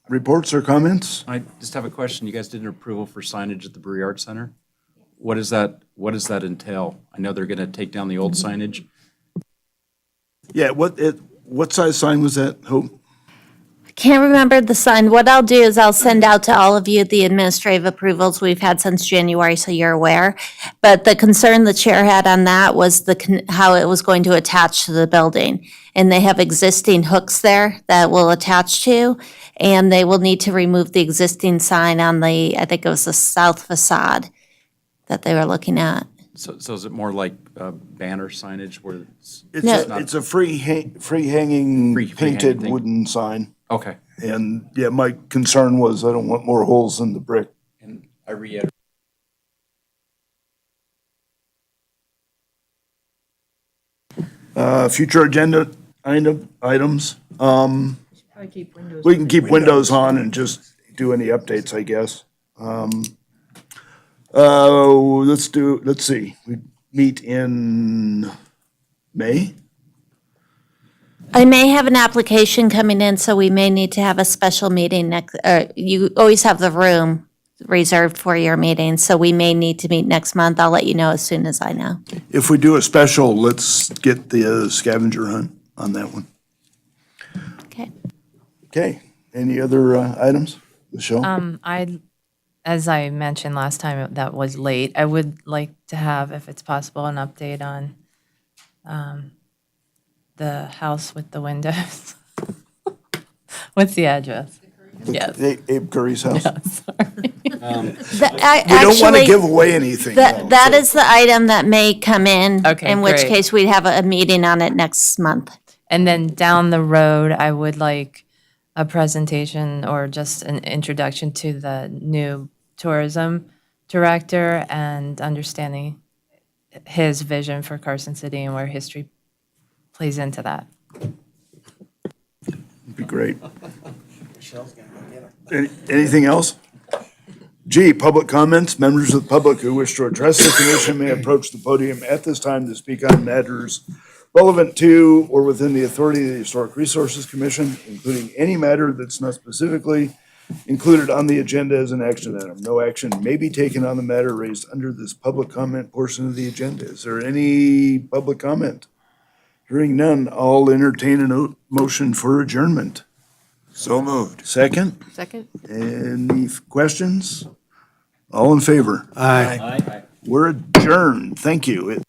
reports or comments? I just have a question. You guys did an approval for signage at the Brewery Arts Center. What does that entail? I know they're gonna take down the old signage. Yeah, what size sign was that, Hope? Can't remember the sign. What I'll do is I'll send out to all of you the administrative approvals we've had since January, so you're aware. But the concern the chair had on that was how it was going to attach to the building. And they have existing hooks there that will attach to, and they will need to remove the existing sign on I think it was the south facade that they were looking at. So is it more like banner signage where it's? It's a free hanging Free hanging painted thing. wooden sign. Okay. And yeah, my concern was I don't want more holes in the brick. And I reiterate. Future agenda items. Probably keep windows. We can keep windows on and just do any updates, I guess. Let's see, we meet in May? I may have an application coming in, so we may need to have a special meeting next, you always have the room reserved for your meeting, so we may need to meet next month. I'll let you know as soon as I know. If we do a special, let's get the scavenger hunt on that one. Okay. Okay, any other items? Michelle? As I mentioned last time, that was late. I would like to have, if it's possible, an update on the house with the windows. What's the address? Yes. Abe Curry's house? We We don't want to give away anything. though, That so- is the item that may come in. Okay, In which great. case, we'd have a meeting on it next month. And then down the road, I would like a presentation or just an introduction to the new tourism director and understanding his vision for Carson City and where history plays into that. Be great. Anything else? G, public comments. Members of the public who wish to address the commission may approach the podium at this time to speak on matters relevant to or within the authority of the Historic Resources Commission, including any matter that's not specifically included on the agenda as an action item. No action may be taken on the matter raised under this public comment portion of the agenda. Is there any public comment? Hearing none, I'll entertain a motion for adjournment. So moved. Second? Second? Any questions? All in favor? Aye. We're adjourned. Thank you.